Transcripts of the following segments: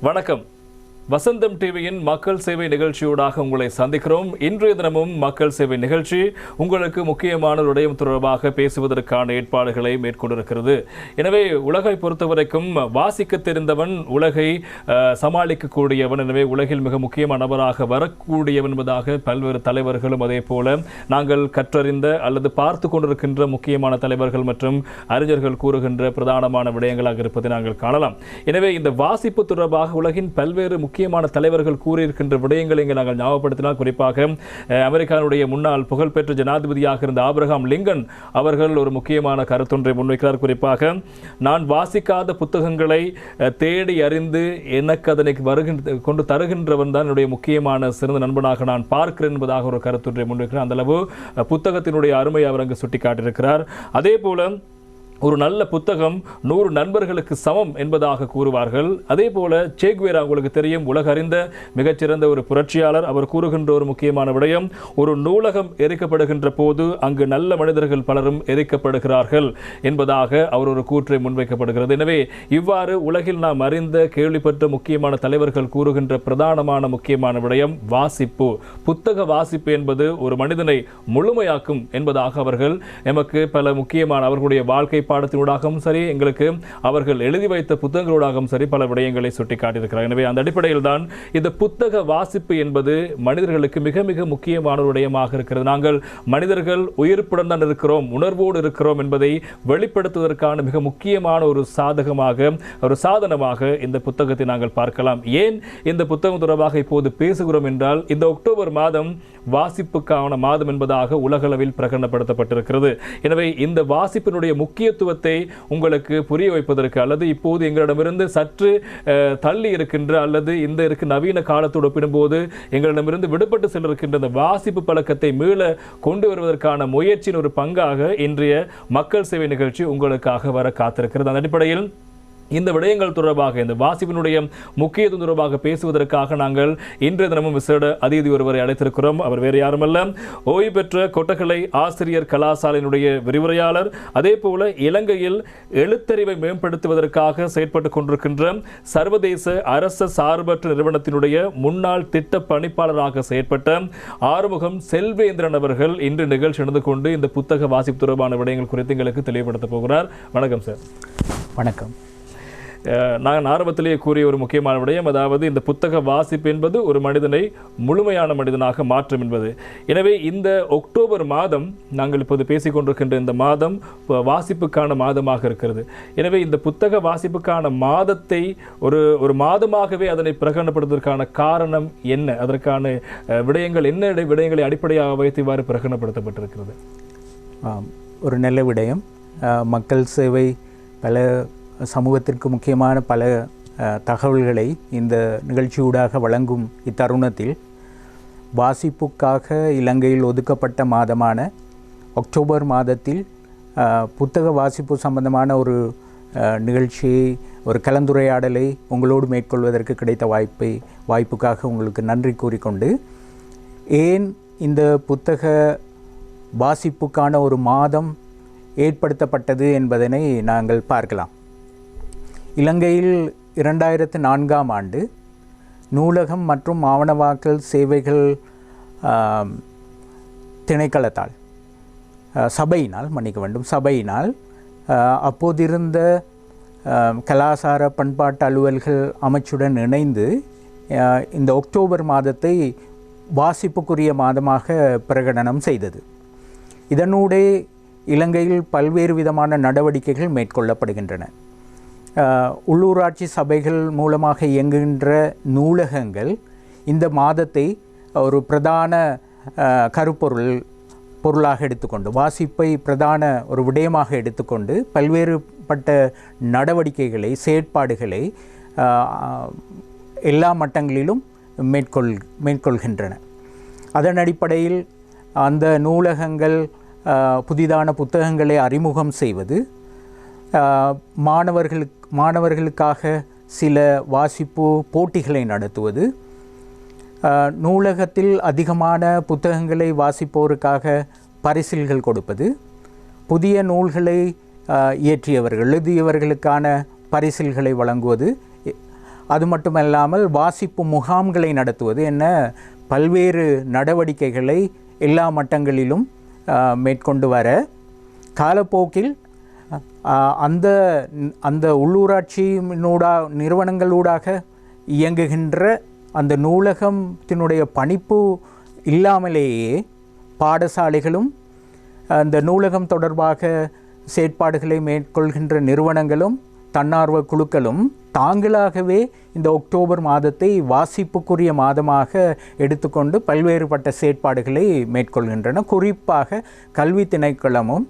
வணக்கம். வசந்தம் டிவியின் மக்கள் சேவை நிகழ்ச்சியூடாக உங்களை சந்திக்கிறோம். இன்றைய தினமும் மக்கள் சேவை நிகழ்ச்சி உங்களுக்கு முக்கியமான விடயம் தொடர்பாக பேசுவதற்கான ஏற்பாடுகளை மேற்கொண்டிருக்கிறது. எனவே உலகை பொறுத்தவரைக்கும் வாசிக்க தெரிந்தவன் உலகை சமாளிக்கக்கூடியவன், எனவே உலகில் மிக முக்கியமான நபராக வரக்கூடியவன் என்பதாக பல்வேறு தலைவர்களும் அதே போல நாங்கள் கற்றறிந்த அல்லது பார்த்து கொண்டிருக்கின்ற முக்கியமான தலைவர்கள் மற்றும் அறிஞர்கள் கூறுகின்ற பிரதானமான விடயங்களாக இருப்பதை நாங்கள் காணலாம். எனவே இந்த வாசிப்பு தொடர்பாக உலகின் பல்வேறு முக்கியமான தலைவர்கள் கூறியிருக்கின்ற விடயங்களை இங்கே நாங்கள் ஞாபகப்படுத்தினால், குறிப்பாக அமெரிக்காவுடைய முன்னாள் புகழ்பெற்ற ஜனாதிபதியாக இருந்த ஆபிரகாம் லிங்கன் அவர்கள் ஒரு முக்கியமான கருத்தொன்றை முன்வைக்கிறார். குறிப்பாக, நான் வாசிக்காத புத்தகங்களை தேடி அறிந்து எனக்கு அதனை கொண்டு தருகின்றவன் தான் என்னுடைய முக்கியமான சிறந்த நண்பனாக நான் பார்க்கிறேன் என்பதாக ஒரு கருத்தொன்றை முன்வைக்கிறார். அந்த அளவு புத்தகத்தினுடைய அருமை அவர் அங்கு சுட்டிக்காட்டியிருக்கிறார். அதே போல ஒரு நல்ல புத்தகம் 100 நண்பர்களுக்கு சமம் என்பதாக கூறுவார்கள். அதே போல சேகுவேரா உங்களுக்கு தெரியும், உலக அறிந்த மிகச்சிறந்த ஒரு புரட்சியாளர். அவர் கூறுகின்ற ஒரு முக்கியமான விடயம், ஒரு நூலகம் எரிக்கப்படுகின்ற போது அங்கு நல்ல மனிதர்கள் பலரும் எரிக்கப்படுகிறார்கள் என்பதாக அவர் ஒரு கூற்றை முன்வைக்கப்படுகிறது. எனவே இவ்வாறு உலகில் நாம் அறிந்த கேள்விப்பட்ட முக்கியமான தலைவர்கள் கூறுகின்ற பிரதானமான முக்கியமான விடயம் வாசிப்பு. புத்தக வாசிப்பு என்பது ஒரு மனிதனை முழுமையாக்கும் என்பதாக அவர்கள் எமக்கு பல முக்கியமான அவர்களுடைய வாழ்க்கை பாடத்தினூடாகவும் சரி, எங்களுக்கு அவர்கள் எழுதி வைத்த புத்தகங்களூடாகவும் சரி பல விடயங்களை சுட்டிக்காட்டியிருக்கிறார். எனவே அந்த அடிப்படையில் தான் இந்த புத்தக வாசிப்பு என்பது மனிதர்களுக்கு மிக மிக முக்கியமான ஒரு விடயமாக இருக்கிறது. நாங்கள் மனிதர்கள் உயிர்ப்புடன் தான் இருக்கிறோம், உணர்வோடு இருக்கிறோம் என்பதை வெளிப்படுத்துவதற்கான மிக முக்கியமான ஒரு சாதனமாக இந்த புத்தகத்தை நாங்கள் பார்க்கலாம். ஏன் இந்த புத்தகம் தொடர்பாக இப்போது பேசுகிறோம் என்றால், இந்த அக்டோபர் மாதம் வாசிப்புக்கான மாதம் என்பதாக உலகளவில் பிரகடனப்படுத்தப்பட்டிருக்கிறது. எனவே இந்த வாசிப்பினுடைய முக்கியத்துவத்தை உங்களுக்கு புரிய வைப்பதற்கு, அல்லது இப்போது எங்களிடமிருந்து சற்று தள்ளி இருக்கின்ற அல்லது இந்த நவீன காலத்தோடு ஒப்பிடும்போது எங்களிடமிருந்து விடுபட்டு சென்றிருக்கின்ற இந்த வாசிப்பு பழக்கத்தை மீள கொண்டு வருவதற்கான முயற்சியின் ஒரு பங்காக இன்றைய மக்கள் சேவை நிகழ்ச்சி உங்களுக்காக வர காத்திருக்கிறது. அந்த அடிப்படையில் இந்த விடயங்கள் தொடர்பாக, இந்த வாசிப்பினுடைய முக்கியத்துவம் தொடர்பாக பேசுவதற்காக நாங்கள் இன்றைய தினமும் விசேட அதிதி ஒருவரை அழைத்திருக்கிறோம். அவர் வேறு யாருமல்ல, ஓய்வு பெற்ற கொட்டகலை ஆசிரியர் கலாசாலையினுடைய விரிவுரையாளர், அதே போல இலங்கையில் எழுத்தறிவை மேம்படுத்துவதற்காக செயற்பட்டுக் கொண்டிருக்கின்ற சர்வதேச அரச சார்பற்ற நிறுவனத்தினுடைய முன்னாள் திட்ட பணிப்பாளராக செயற்பட்ட ஆறுமுகம் செல்வேந்திரன் அவர்கள் இன்று நிகழ்ச்சி நடந்து கொண்டு இந்த புத்தக வாசிப்பு தொடர்பான விடயங்கள் குறித்து எங்களுக்கு தெளிவுபடுத்த போகிறார். வணக்கம் சார். வணக்கம். நான் ஆரம்பத்திலேயே கூறிய ஒரு முக்கியமான விடயம், அதாவது இந்த புத்தக வாசிப்பு என்பது ஒரு மனிதனை முழுமையான மனிதனாக மாற்றும் என்பது. எனவே இந்த அக்டோபர் மாதம், நாங்கள் இப்போது பேசிக்கொண்டிருக்கின்ற இந்த மாதம் வாசிப்புக்கான மாதமாக இருக்கிறது. எனவே இந்த புத்தக வாசிப்புக்கான மாதத்தை ஒரு மாதமாகவே அதனை பிரகடனப்படுத்துவதற்கான காரணம் என்ன? அதற்கான விடயங்கள் என்ன? விடயங்களை அடிப்படையாக வைத்து இவ்வாறு பிரகடனப்படுத்தப்பட்டிருக்கிறது. ஒரு நல்ல விடயம். மக்கள் சேவை பல சமூகத்திற்கு முக்கியமான பல தகவல்களை இந்த நிகழ்ச்சியூடாக வழங்கும் இத்தருணத்தில், வாசிப்புக்காக இலங்கையில் ஒதுக்கப்பட்ட மாதமான அக்டோபர் மாதத்தில் புத்தக வாசிப்பு சம்பந்தமான ஒரு நிகழ்ச்சியை, ஒரு கலந்துரையாடலை உங்களோடு மேற்கொள்வதற்கு கிடைத்த வாய்ப்புக்காக உங்களுக்கு நன்றி கூறிக்கொண்டு, ஏன் இந்த புத்தக வாசிப்புக்கான ஒரு மாதம் ஏற்படுத்தப்பட்டது என்பதனை நாங்கள் பார்க்கலாம். இலங்கையில் 2004ஆம் ஆண்டு நூலகம் மற்றும் ஆவணவாக்கல் சேவைகள் திணைக்களத்தால் சபையினால் அப்போதிருந்த கலாசார பண்பாட்டு அலுவல்கள் அமைச்சுடன் இணைந்து இந்த அக்டோபர் மாதத்தை வாசிப்புக்குரிய மாதமாக பிரகடனம் செய்தது. இதனூடே இலங்கையில் பல்வேறு விதமான நடவடிக்கைகள் மேற்கொள்ளப்படுகின்றன. உள்ளூராட்சி சபைகள் மூலமாக இயங்குகின்ற நூலகங்கள் இந்த மாதத்தை ஒரு பிரதான பொருளாக எடுத்துக்கொண்டு, வாசிப்பை பிரதான ஒரு விடயமாக எடுத்துக்கொண்டு பல்வேறுபட்ட நடவடிக்கைகளை, செயற்பாடுகளை எல்லா மட்டங்களிலும் மேற்கொள்கின்றன. அதன் அடிப்படையில் அந்த நூலகங்கள் புதிதான புத்தகங்களை அறிமுகம் செய்வது, மாணவர்களுக்காக சில வாசிப்பு போட்டிகளை நடத்துவது, நூலகத்தில் அதிகமான புத்தகங்களை வாசிப்போருக்காக பரிசில்கள் கொடுப்பது, புதிய நூல்களை இயற்றியவர்களுக்கான பரிசில்களை வழங்குவது, அது மட்டுமல்லாமல் வாசிப்பு முகாம்களை நடத்துவது என பல்வேறு நடவடிக்கைகளை எல்லா மட்டங்களிலும் மேற்கொண்டு வர காலப்போக்கில் அந்த அந்த உள்ளூராட்சி நிறுவனங்களூடாக இயங்குகின்ற அந்த நூலகத்தினுடைய பணிப்பு இல்லாமலேயே பாடசாலைகளும் அந்த நூலகம் தொடர்பாக செயற்பாடுகளை மேற்கொள்கின்ற நிறுவனங்களும் தன்னார்வ குழுக்களும் தாங்களாகவே இந்த அக்டோபர் மாதத்தை வாசிப்புக்குரிய மாதமாக எடுத்துக்கொண்டு பல்வேறுபட்ட செயற்பாடுகளை மேற்கொள்கின்றன. குறிப்பாக கல்வி திணைக்களமும்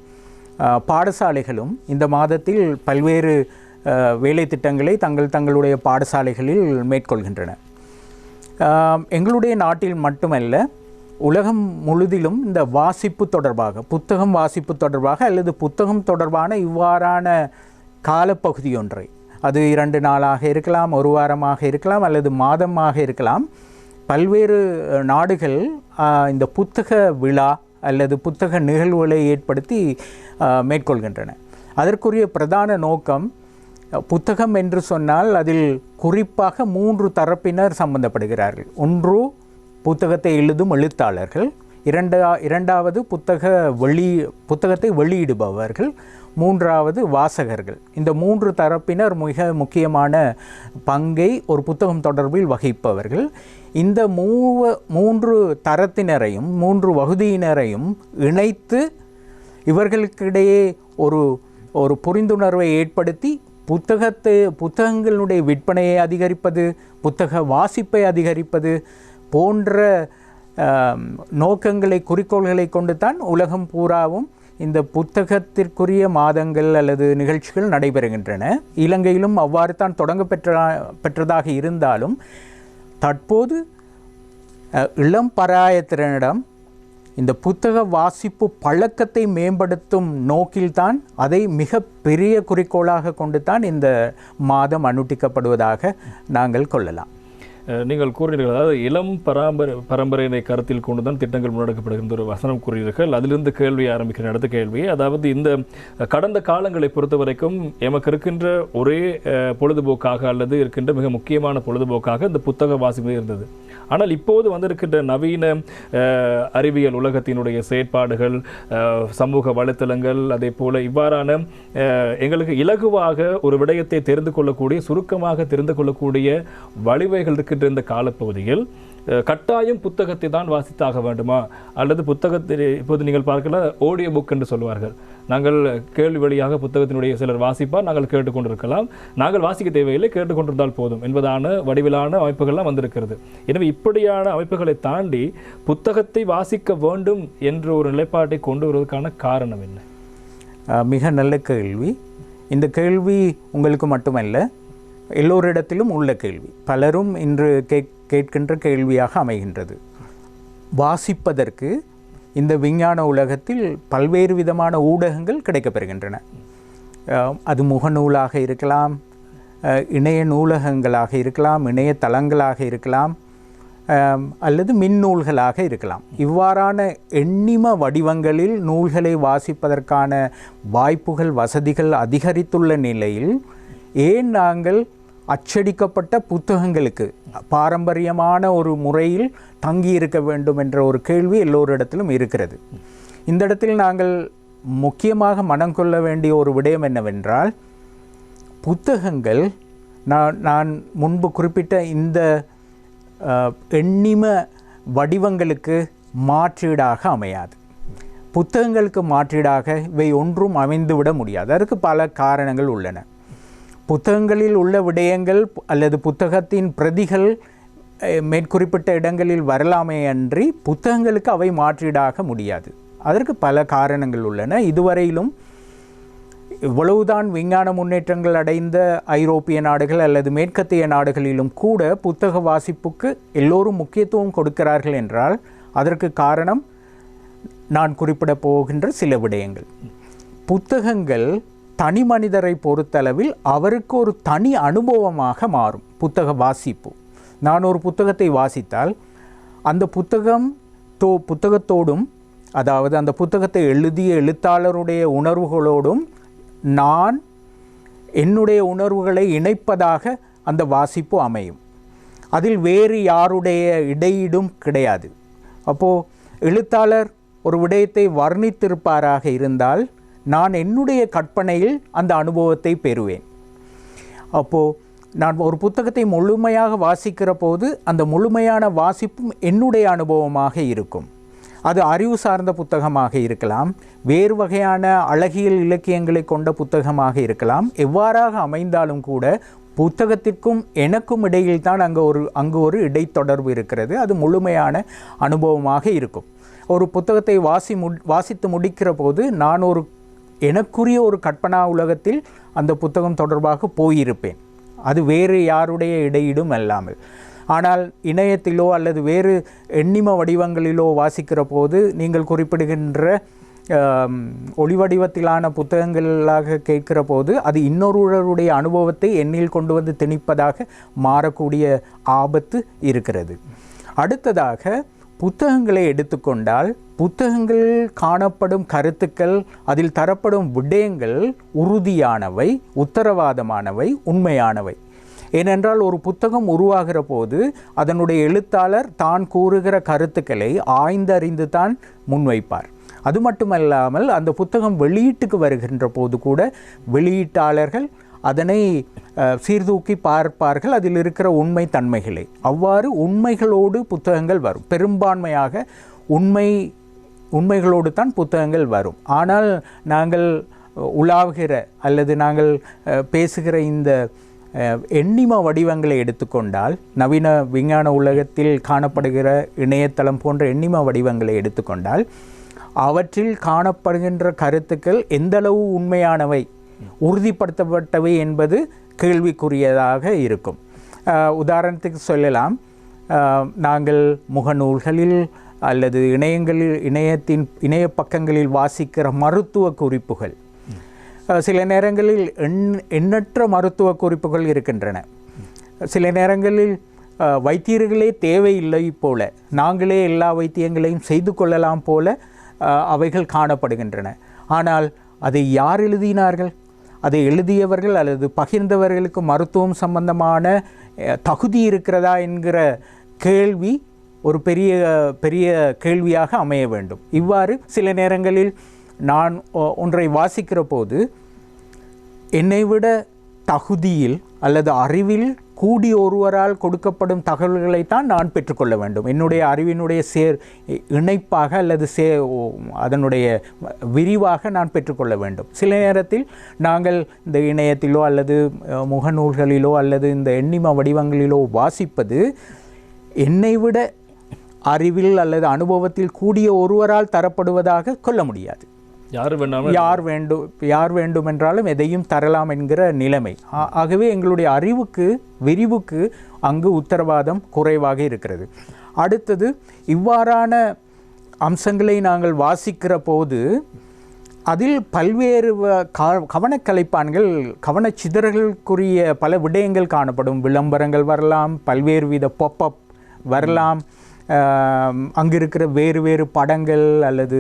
பாடசாலைகளும் இந்த மாதத்தில் பல்வேறு வேலை திட்டங்களை தங்களுடைய பாடசாலைகளில் மேற்கொள்கின்றன. எங்களுடைய நாட்டில் மட்டுமல்ல, உலகம் முழுதிலும் இந்த வாசிப்பு தொடர்பாக, புத்தகம் வாசிப்பு தொடர்பாக அல்லது புத்தகம் தொடர்பான இவ்வாறான காலப்பகுதி ஒன்றை, அது 2 நாளாக இருக்கலாம், 1 வாரமாக இருக்கலாம், அல்லது மாதமாக இருக்கலாம், பல்வேறு நாடுகள் இந்த புத்தக விழா அல்லது புத்தக நிகழ்வுகளை ஏற்படுத்தி மேற்கொள்கின்றன. அதற்குரிய பிரதான நோக்கம், புத்தகம் என்று சொன்னால் அதில் குறிப்பாக 3 தரப்பினர் சம்பந்தப்படுகிறார்கள். ஒன்று புத்தகத்தை எழுதும் எழுத்தாளர்கள், இரண்டாவது புத்தகத்தை வெளியிடுபவர்கள், மூன்றாவது வாசகர்கள். இந்த 3 தரப்பினர் மிக முக்கியமான பங்கை ஒரு புத்தகம் தொடர்பில் வகிப்பவர்கள். இந்த 3 தரத்தினரையும் 3 வகுதியினரையும் இணைத்து இவர்களுக்கிடையே ஒரு புரிந்துணர்வை ஏற்படுத்தி புத்தகங்களுடைய விற்பனையை அதிகரிப்பது, புத்தக வாசிப்பை அதிகரிப்பது போன்ற நோக்கங்களை, குறிக்கோள்களை கொண்டு தான் உலகம் பூராவும் இந்த புத்தகத்திற்குரிய மாதங்கள் அல்லது நிகழ்ச்சிகள் நடைபெறுகின்றன. இலங்கையிலும் அவ்வாறு தான் பெற்றதாக இருந்தாலும் தற்போது இளம் பராயத்தினரிடம் இந்த புத்தக வாசிப்பு பழக்கத்தை மேம்படுத்தும் நோக்கில்தான், அதை மிக பெரிய குறிக்கோளாக கொண்டு தான் இந்த மாதம் அனுட்டிக்கப்படுவதாக நாங்கள் கொள்ளலாம். நீங்கள் கூறினீர்கள், அதாவது இளம் பரம்பரையினை கருத்தில் கொண்டு தான் திட்டங்கள் முன்னெடுக்கப்படுகின்ற ஒரு வசனம் கூறினீர்கள். அதிலிருந்து கேள்வி ஆரம்பிக்கிற அடுத்த கேள்வி, அதாவது இந்த கடந்த காலங்களை பொறுத்த வரைக்கும் எமக்கு இருக்கின்ற ஒரே பொழுதுபோக்காக அல்லது இருக்கின்ற மிக முக்கியமான பொழுதுபோக்காக இந்த புத்தக வாசிப்பு இருந்தது. ஆனால் இப்போது வந்திருக்கின்ற நவீன அறிவியல் உலகத்தினுடைய செயற்பாடுகள், சமூக வலைத்தளங்கள், அதே போல இவ்வாறான எங்களுக்கு இலகுவாக ஒரு விடயத்தை தெரிந்து கொள்ளக்கூடிய, சுருக்கமாக தெரிந்து கொள்ளக்கூடிய வழிவகைகள் இருக்கின்ற இந்த காலப்பகுதியில் கட்டாயம் புத்தகத்தை தான் வாசித்தாக வேண்டுமா, அல்லது புத்தகத்தை இப்போது நீங்கள் பார்க்கலாம் ஆடியோ புக் என்று சொல்வார்கள். நாங்கள் கேள்வி வழியாக புத்தகத்தினுடைய சிலர் வாசிப்பார், நாங்கள் கேட்டுக்கொண்டிருக்கலாம், நாங்கள் வாசிக்க தேவையில்லை, கேட்டுக்கொண்டிருந்தால் போதும் என்பதான வடிவிலான அமைப்புகள்லாம் வந்திருக்கிறது. எனவே இப்படியான அமைப்புகளை தாண்டி புத்தகத்தை வாசிக்க வேண்டும் என்ற ஒரு நிலைப்பாட்டை கொண்டு வருவதற்கான காரணம் என்ன? மிக நல்ல கேள்வி. இந்த கேள்வி உங்களுக்கு மட்டுமல்ல, எல்லோரிடத்திலும் உள்ள கேள்வி. பலரும் இன்று கேட்கின்ற கேள்வியாக அமைகின்றது. வாசிப்பதற்கு இந்த விஞ்ஞான உலகத்தில் பல்வேறு விதமான ஊடகங்கள் கிடைக்கப்பெறுகின்றன. அது முகநூலாக இருக்கலாம், இணைய நூலகங்களாக இருக்கலாம், இணையதளங்களாக இருக்கலாம், அல்லது மின்னூல்களாக இருக்கலாம். இவ்வாறான எண்ணிம வடிவங்களில் நூல்களை வாசிப்பதற்கான வாய்ப்புகள், வசதிகள் அதிகரித்துள்ள நிலையில் ஏன் நாங்கள் அச்சடிக்கப்பட்ட புத்தகங்களுக்கு பாரம்பரியமான ஒரு முறையில் தங்கியிருக்க வேண்டும் என்ற ஒரு கேள்வி எல்லோரிடத்திலும் இருக்கிறது. இந்த இடத்தில் நாங்கள் முக்கியமாக மனம் கொள்ள வேண்டிய ஒரு விடயம் என்னவென்றால், புத்தகங்கள் நான் முன்பு குறிப்பிட்ட இந்த எண்ணிம வடிவங்களுக்கு மாற்றீடாக அமையாது. புத்தகங்களுக்கு மாற்றீடாக இவை ஒன்றும் அமைந்துவிட முடியாது. அதற்கு பல காரணங்கள் உள்ளன. புத்தகங்களில் உள்ள விடயங்கள் அல்லது புத்தகத்தின் பிரதிகள் மேற்குறிப்பிட்ட இடங்களில் வரலாமே அன்றி புத்தகங்களுக்கு அவை மாற்றீடாக முடியாது. அதற்கு பல காரணங்கள் உள்ளன. இதுவரையிலும் இவ்வளவுதான் விஞ்ஞான முன்னேற்றங்கள் அடைந்த ஐரோப்பிய நாடுகள் அல்லது மேற்கத்திய நாடுகளிலும் கூட புத்தக வாசிப்புக்கு எல்லோரும் முக்கியத்துவம் கொடுக்கிறார்கள் என்றால் அதற்கு காரணம் நான் குறிப்பிட போகின்ற சில விடயங்கள். புத்தகங்கள் தனி மனிதரை பொறுத்தளவில் அவருக்கு ஒரு தனி அனுபவமாக மாறும். புத்தக வாசிப்பு, நான் ஒரு புத்தகத்தை வாசித்தால் அந்த புத்தகத்தோடும், அதாவது அந்த புத்தகத்தை எழுதிய எழுத்தாளருடைய உணர்வுகளோடும் நான் என்னுடைய உணர்வுகளை இணைப்பதாக அந்த வாசிப்பு அமையும். அதில் வேறு யாருடைய இடையீடும் கிடையாது. அப்போது எழுத்தாளர் ஒரு விடயத்தை வர்ணித்திருப்பாராக இருந்தால் நான் என்னுடைய கற்பனையில் அந்த அனுபவத்தை பெறுவேன். அப்போது நான் ஒரு புத்தகத்தை முழுமையாக வாசிக்கிற போது அந்த முழுமையான வாசிப்பும் என்னுடைய அனுபவமாக இருக்கும். அது அறிவு சார்ந்த புத்தகமாக இருக்கலாம், வேறு வகையான அழகியல் இலக்கியங்களை கொண்ட புத்தகமாக இருக்கலாம். எவ்வாறாக அமைந்தாலும் கூட புத்தகத்திற்கும் எனக்கும் இடையில் தான் அங்கு ஒரு இடைத்தொடர்பு இருக்கிறது. அது முழுமையான அனுபவமாக இருக்கும். ஒரு புத்தகத்தை வாசித்து முடிக்கிற போது நான் எனக்குரிய ஒரு கற்பனா உலகத்தில் அந்த புத்தகம் தொடர்பாக போயிருப்பேன். அது வேறு யாருடைய இடையீடும் அல்லாமல். ஆனால் இணையத்திலோ அல்லது வேறு எண்ணிம வடிவங்களிலோ வாசிக்கிற போது நீங்கள் குறிப்பிடுகின்ற ஒளி வடிவத்திலான புத்தகங்களாக கேட்கிற போது அது இன்னொருவருடைய அனுபவத்தை எண்ணில் கொண்டு வந்து திணிப்பதாக மாறக்கூடிய ஆபத்து இருக்கிறது. அடுத்ததாக புத்தகங்களை எடுத்துக்கொண்டால் புத்தகங்களில் காணப்படும் கருத்துக்கள், அதில் தரப்படும் விடயங்கள் உறுதியானவை, உத்தரவாதமானவை, உண்மையானவை. ஏனென்றால் ஒரு புத்தகம் உருவாகிற போது அதனுடைய எழுத்தாளர் தான் கூறுகிற கருத்துக்களை ஆய்ந்தறிந்து தான் முன்வைப்பார். அது மட்டுமல்லாமல் அந்த புத்தகம் வெளியீட்டுக்கு வருகின்ற போது கூட வெளியீட்டாளர்கள் அதனை சீர்தூக்கி பார்ப்பார்கள், அதில் இருக்கிற உண்மை தன்மைகளை. அவ்வாறு உண்மைகளோடு புத்தகங்கள் வரும். பெரும்பான்மையாக உண்மைகளோடு தான் புத்தகங்கள் வரும். ஆனால் நாங்கள் உலாவுகிற அல்லது நாங்கள் பேசுகிற இந்த எண்ணிம வடிவங்களை எடுத்துக்கொண்டால், நவீன விஞ்ஞான உலகத்தில் காணப்படுகிற இணையதளம் போன்ற எண்ணிம வடிவங்களை எடுத்துக்கொண்டால் அவற்றில் காணப்படுகின்ற கருத்துக்கள் எந்தளவு உண்மையானவை, உறுதிப்படுத்தப்பட்டவை என்பது கேள்விக்குரியதாக இருக்கும். உதாரணத்துக்கு சொல்லலாம், நாங்கள் முகநூல்களில் அல்லது இணைய பக்கங்களில் வாசிக்கிற மருத்துவ குறிப்புகள், சில நேரங்களில் எண்ணற்ற மருத்துவ குறிப்புகள் இருக்கின்றன. சில நேரங்களில் வைத்தியர்களே தேவையில்லை போல, நாங்களே எல்லா வைத்தியங்களையும் செய்து கொள்ளலாம் போல அவைகள் காணப்படுகின்றன. ஆனால் அதை யார் எழுதினார்கள்? அதை எழுதியவர்கள் அல்லது பகிர்ந்தவர்களுக்கு மருத்துவம் சம்பந்தமான தகுதி இருக்கிறதா என்கிற கேள்வி ஒரு பெரிய கேள்வியாக அமைய வேண்டும். இவ்வாறு சில நேரங்களில் நான் ஒன்றை வாசிக்கிற போது என்னை விட தகுதியில் அல்லது அறிவில் கூடி ஒருவரால் கொடுக்கப்படும் தகவல்களைத்தான் நான் பெற்றுக்கொள்ள வேண்டும். என்னுடைய அறிவினுடைய இணைப்பாக அல்லது அதனுடைய விரிவாக நான் பெற்றுக்கொள்ள வேண்டும். சில நேரத்தில் நாங்கள் இந்த இணையத்திலோ அல்லது முகநூல்களிலோ அல்லது இந்த எண்ணிம வடிவங்களிலோ வாசிப்பது என்னை விட அறிவில் அல்லது அனுபவத்தில் கூடிய ஒருவரால் தரப்படுவதாக கொள்ள முடியாது. யார் வேண்டுமென்றாலும் எதையும் தரலாம் என்கிற நிலைமை. ஆகவே எங்களுடைய அறிவுக்கு விரிவுக்கு அங்கு உத்தரவாதம் குறைவாக இருக்கிறது. அடுத்தது, இவ்வாறான அம்சங்களை நாங்கள் வாசிக்கிற போது அதில் பல்வேறு கவனக்கலைப்பான்கள், கவனச்சிதறல்களுக்குரிய பல விடயங்கள் காணப்படும். விளம்பரங்கள் வரலாம், பல்வேறு வித பாப்அப் வரலாம், அங்கு இருக்கிற வேறு படங்கள் அல்லது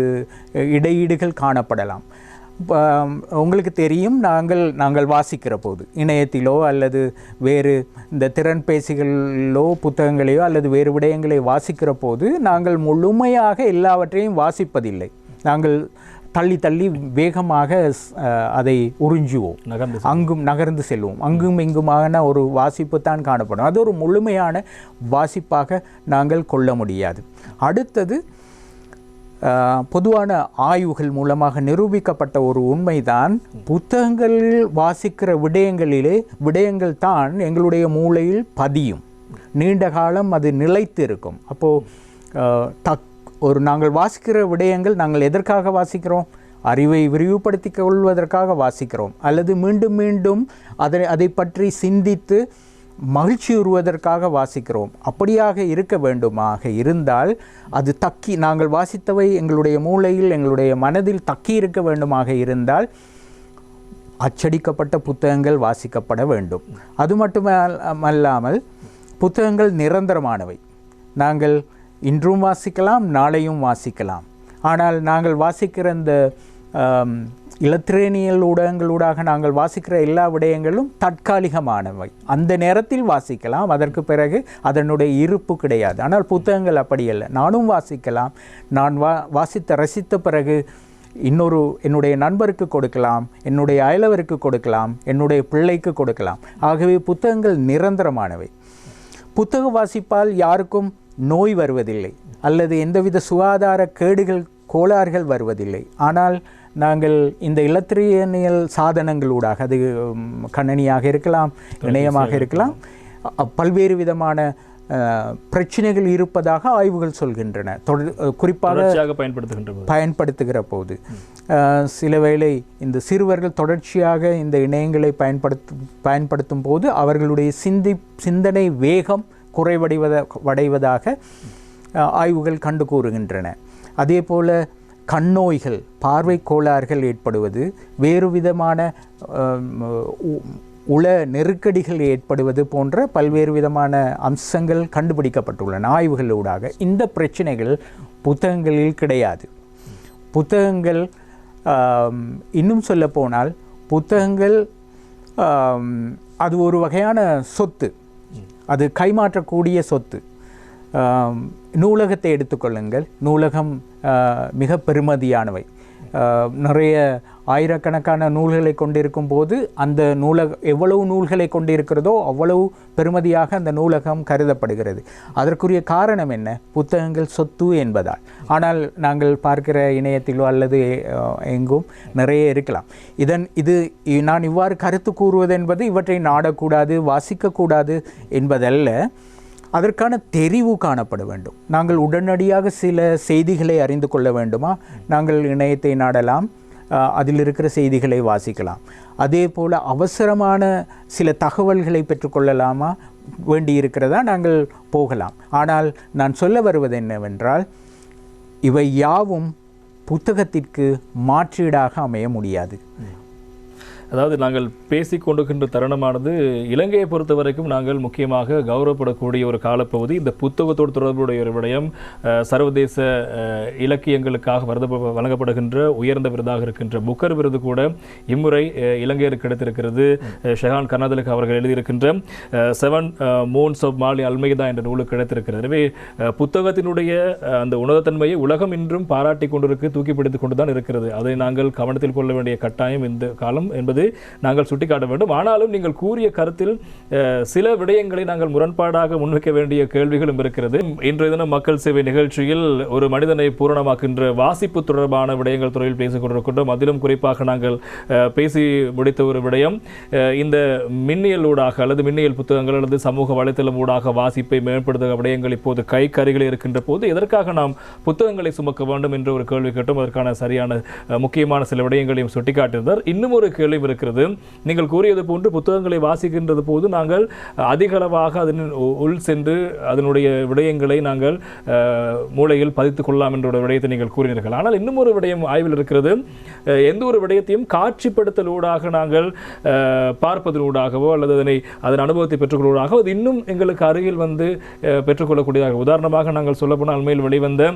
இடையீடுகள் காணப்படலாம். உங்களுக்கு தெரியும், நாங்கள் வாசிக்கிற போது இணையத்திலோ அல்லது வேறு இந்த திறன்பேசிகளிலோ புத்தகங்களையோ அல்லது வேறு விடயங்களை வாசிக்கிற போது நாங்கள் முழுமையாக எல்லாவற்றையும் வாசிப்பதில்லை. நாங்கள் தள்ளி வேகமாக அதை உறிஞ்சுவோம், நகர்ந்து செல்வோம். அங்கும் இங்குமான ஒரு வாசிப்பு தான் காணப்படும். அது ஒரு முழுமையான வாசிப்பாக நாங்கள் கொள்ள முடியாது. அடுத்தது, பொதுவான ஆய்வுகள் மூலமாக நிரூபிக்கப்பட்ட ஒரு உண்மைதான், புத்தகங்களில் வாசிக்கிற விடயங்கள் தான் எங்களுடைய மூளையில் பதியும், நீண்ட காலம் அது நிலைத்து இருக்கும். அப்போது நாங்கள் வாசிக்கிற விடயங்கள் நாங்கள் எதற்காக வாசிக்கிறோம்? அறிவை விரிவுபடுத்திக் கொள்வதற்காக வாசிக்கிறோம், அல்லது மீண்டும் மீண்டும் அதை பற்றி சிந்தித்து மகிழ்ச்சியுறுவதற்காக வாசிக்கிறோம். அப்படியாக இருக்க வேண்டுமாக இருந்தால் அது நாங்கள் வாசித்தவை எங்களுடைய மூளையில், எங்களுடைய மனதில் தக்கி இருக்க வேண்டுமாக இருந்தால் அச்சடிக்கப்பட்ட புத்தகங்கள் வாசிக்கப்பட வேண்டும். அது மட்டுமல்லாமல் புத்தகங்கள் நிரந்தரமானவை. நாங்கள் இன்றும் வாசிக்கலாம், நாளையும் வாசிக்கலாம். ஆனால் நாங்கள் வாசிக்கிற இந்த இலத்திரேனியல் ஊடகங்களூடாக நாங்கள் வாசிக்கிற எல்லா விடயங்களும் தற்காலிகமானவை. அந்த நேரத்தில் வாசிக்கலாம், அதற்கு பிறகு அதனுடைய இருப்பு கிடையாது. ஆனால் புத்தகங்கள் அப்படி அல்ல. நானும் வாசிக்கலாம், நான் வாசித்த ரசித்த பிறகு என்னுடைய நண்பருக்கு கொடுக்கலாம், என்னுடைய அயலவருக்கு கொடுக்கலாம், என்னுடைய பிள்ளைக்கு கொடுக்கலாம். ஆகவே புத்தகங்கள் நிரந்தரமானவை. புத்தக வாசிப்பால் யாருக்கும் நோய் வருவதில்லை அல்லது எந்தவித சுகாதார கோளாறுகள் வருவதில்லை. ஆனால் நாங்கள் இந்த இலத்திரனியல் சாதனங்களூடாக, அது கணினியாக இருக்கலாம், இணையமாக இருக்கலாம், பல்வேறு விதமான பிரச்சனைகள் இருப்பதாக ஆய்வுகள் சொல்கின்றன. குறிப்பாக பயன்படுத்துகிற போது சில வேளை இந்த சிறுவர்கள் தொடர்ச்சியாக இந்த இணையங்களை பயன்படுத்தும் போது அவர்களுடைய சிந்தனை வேகம் குறைவடைவதாக ஆய்வுகள் கண்டு கூறுகின்றன. அதே போல கண்ணோய்கள், பார்வை கோளாறுகள் ஏற்படுவது, வேறு விதமான உள நெருக்கடிகள் ஏற்படுவது போன்ற பல்வேறு விதமான அம்சங்கள் கண்டுபிடிக்கப்பட்டுள்ளன ஆய்வுகளூடாக. இந்த பிரச்சனைகள் புத்தகங்களில் கிடையாது. புத்தகங்கள், இன்னும் சொல்ல போனால் புத்தகங்கள் அது ஒரு வகையான சொத்து, அது கைமாற்றக்கூடிய சொத்து. நூலகத்தை எடுத்துக்கொள்ளுங்கள். நூலகம் மிக பெருமதியானவை. நிறைய ஆயிரக்கணக்கான நூல்களை கொண்டிருக்கும் போது அந்த எவ்வளவு நூல்களை கொண்டிருக்கிறதோ அவ்வளவு பெருமதியாக அந்த நூலகம் கருதப்படுகிறது. அதற்குரிய காரணம் என்ன? புத்தகங்கள் சொத்து என்பதால். ஆனால் நாங்கள் பார்க்கிற இணையத்திலோ அல்லது எங்கும் நிறைய இருக்கலாம். இது நான் இவ்வாறு கருத்து கூறுவது என்பது இவற்றை நாடக்கூடாது, வாசிக்கக்கூடாது என்பதல்ல. அதற்கான தெரிவு காணப்பட வேண்டும். நாங்கள் உடனடியாக சில செய்திகளை அறிந்து கொள்ள வேண்டுமா? நாங்கள் இணையத்தை நாடலாம், அதில் இருக்கிற செய்திகளை வாசிக்கலாம். அதே போல் அவசரமான சில தகவல்களை பெற்றுக்கொள்ளலாமா, வேண்டியிருக்கிறதா, நாங்கள் போகலாம். ஆனால் நான் சொல்ல வருவது என்னவென்றால், இவை யாவும் புத்தகத்திற்கு மாற்றீடாக அமைய முடியாது. அதாவது நாங்கள் பேசி கொண்டிருக்கின்ற தருணமானது இலங்கையை பொறுத்த வரைக்கும் நாங்கள் முக்கியமாக கௌரவப்படக்கூடிய ஒரு காலப்பகுதி. இந்த புத்தகத்தோடு தொடர்புடைய ஒரு விடயம், சர்வதேச இலக்கியங்களுக்காக வழங்கப்படுகின்ற உயர்ந்த விருதாக இருக்கின்ற புக்கர் விருது கூட இம்முறை இலங்கையருக்கு கிடைத்திருக்கிறது. ஷெஹான் கர்னாதலுக்கு அவர்கள் எழுதியிருக்கின்ற 7 Moons of மாலி அல்மைதா என்ற நூலுக்கு கிடைத்திருக்கிறது. எனவே புத்தகத்தினுடைய அந்த உணர்தன்மையை உலகம் இன்றும் பாராட்டி கொண்டிருக்கு, தூக்கி பிடித்துக் கொண்டுதான் இருக்கிறது. அதை நாங்கள் கவனத்தில் கொள்ள வேண்டிய கட்டாயம் இந்த காலம் என்பது நாங்கள் சுட்டிக்காட்ட வேண்டும். ஆனாலும் நீங்கள் கூறிய கருத்தில் சில விடயங்களை நாங்கள் முரண்பாடாக முன்வைக்க வேண்டிய கேள்விகளும் இருக்கிறது. இன்றைய தினம் மக்கள் சேவை நிகழ்ச்சியில் ஒரு மனிதனை பூரணமாக்கின்ற வாசிப்பு தொடர்பான விடயங்கள் துறையில் பேசிக் கொண்டிருக்கின்றோம். அதிலும் குறிப்பாக நாங்கள் பேசி முடித்த ஒரு விடயம், இந்த மின்னியல் ஊடாக அல்லது மின்னியல் புத்தகங்கள் அல்லது சமூக வலைத்தளம் ஊடாக வாசிப்பை மேம்படுத்துகிற விடயங்கள் இப்போது கைக்கருகில் இருக்கின்ற போது எதற்காக நாம் புத்தகங்களை சுமக்க வேண்டும் என்ற ஒரு கேள்வி கேட்டும். அதற்கான சரியான முக்கியமான சில விடயங்களையும் சுட்டிக்காட்டியிருந்தார். இன்னும் ஒரு கேள்வி இருக்கிறது. நீங்கள் கூறியது போன்று புத்தகங்களை வாசிக்கின்றது போது நாங்கள் அதிகளவாக அதன் உள் சென்று அதனுடைய விடயங்களை நாங்கள் மூளையில் பதித்துக் கொள்ளலாம் என்ற விடயத்தை நீங்கள் கூறினீர்கள். ஆனால் இன்னும் ஒரு விடயம் ஆய்வில் இருக்கிறது. எந்த ஒரு விடயத்தையும் காட்சிப்படுத்தலூடாக நாங்கள் பார்ப்பதனூடாகவோ அல்லது அதன் அனுபவத்தை பெற்றுக்கொள்வதாகவோ அது இன்னும் எங்களுக்கு அருகில் வந்து பெற்றுக்கொள்ளக்கூடியதாக. உதாரணமாக நாங்கள் சொல்லப்போனால் அண்மையில் வெளிவந்த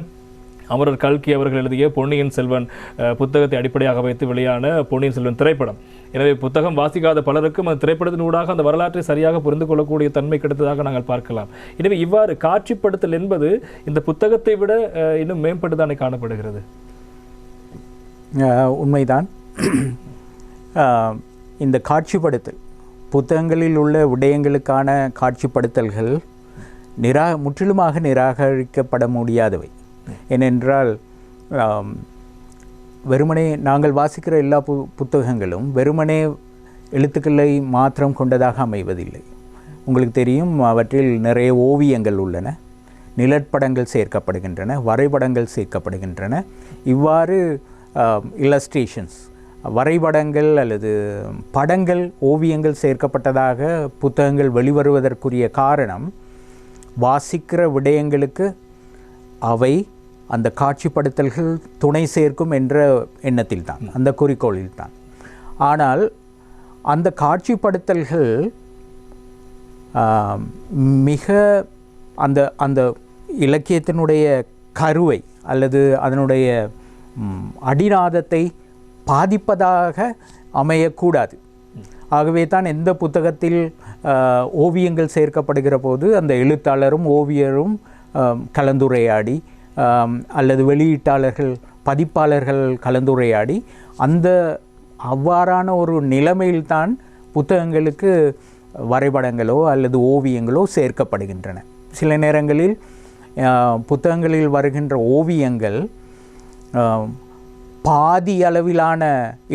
அமரர் கல்கி அவர்கள் எழுதிய பொன்னியின் செல்வன் புத்தகத்தை அடிப்படையாக வைத்து வெளியான பொன்னியின் செல்வன் திரைப்படம். எனவே புத்தகம் வாசிக்காத பலருக்கும் அந்த திரைப்படத்தின் ஊடாக அந்த வரலாற்றை சரியாக புரிந்து கொள்ளக்கூடிய தன்மை கிடைத்ததாக நாங்கள் பார்க்கலாம். எனவே இவ்வாறு காட்சிப்படுத்தல் என்பது இந்த புத்தகத்தை விட இன்னும் மேம்பட்டுதானே காணப்படுகிறது. உண்மைதான். இந்த காட்சிப்படுத்தல், புத்தகங்களில் உள்ள விடயங்களுக்கான காட்சிப்படுத்தல்கள் முற்றிலுமாக நிராகரிக்கப்பட முடியாதவை. ஏனென்றால் வெறுமனே நாங்கள் வாசிக்கிற எல்லா புத்தகங்களும் வெறுமனே எழுத்துக்களை மாத்திரம் கொண்டதாக அமைவதில்லை. உங்களுக்கு தெரியும், அவற்றில் நிறைய ஓவியங்கள் உள்ளன, நிழற்படங்கள் சேர்க்கப்படுகின்றன, வரைபடங்கள் சேர்க்கப்படுகின்றன. இவ்வாறு இல்லஸ்ட்ரேஷன்ஸ், வரைபடங்கள் அல்லது படங்கள், ஓவியங்கள் சேர்க்கப்பட்டதாக புத்தகங்கள் வெளிவருவதற்குரிய காரணம், வாசிக்கிற விடயங்களுக்கு அவை அந்த காட்சிப்படுத்தல்கள் துணை சேர்க்கும் என்ற எண்ணத்தில் தான், அந்த குறிக்கோளில் தான். ஆனால் அந்த காட்சிப்படுத்தல்கள் மிக அந்த அந்த இலக்கியத்தினுடைய கருவை அல்லது அதனுடைய அடிநாதத்தை பாதிப்பதாக அமையக்கூடாது. ஆகவே தான் எந்த புத்தகத்தில் ஓவியங்கள் சேர்க்கப்படுகிற போது அந்த எழுத்தாளரும் ஓவியரும் கலந்துரையாடி அல்லது வெளியீட்டாளர்கள் பதிப்பாளர்கள் கலந்துரையாடி அவ்வாறான ஒரு நிலைமையில்தான் புத்தகங்களுக்கு வரைபடங்களோ அல்லது ஓவியங்களோ சேர்க்கப்படுகின்றன. சில நேரங்களில் புத்தகங்களில் வருகின்ற ஓவியங்கள் பாதி அளவிலான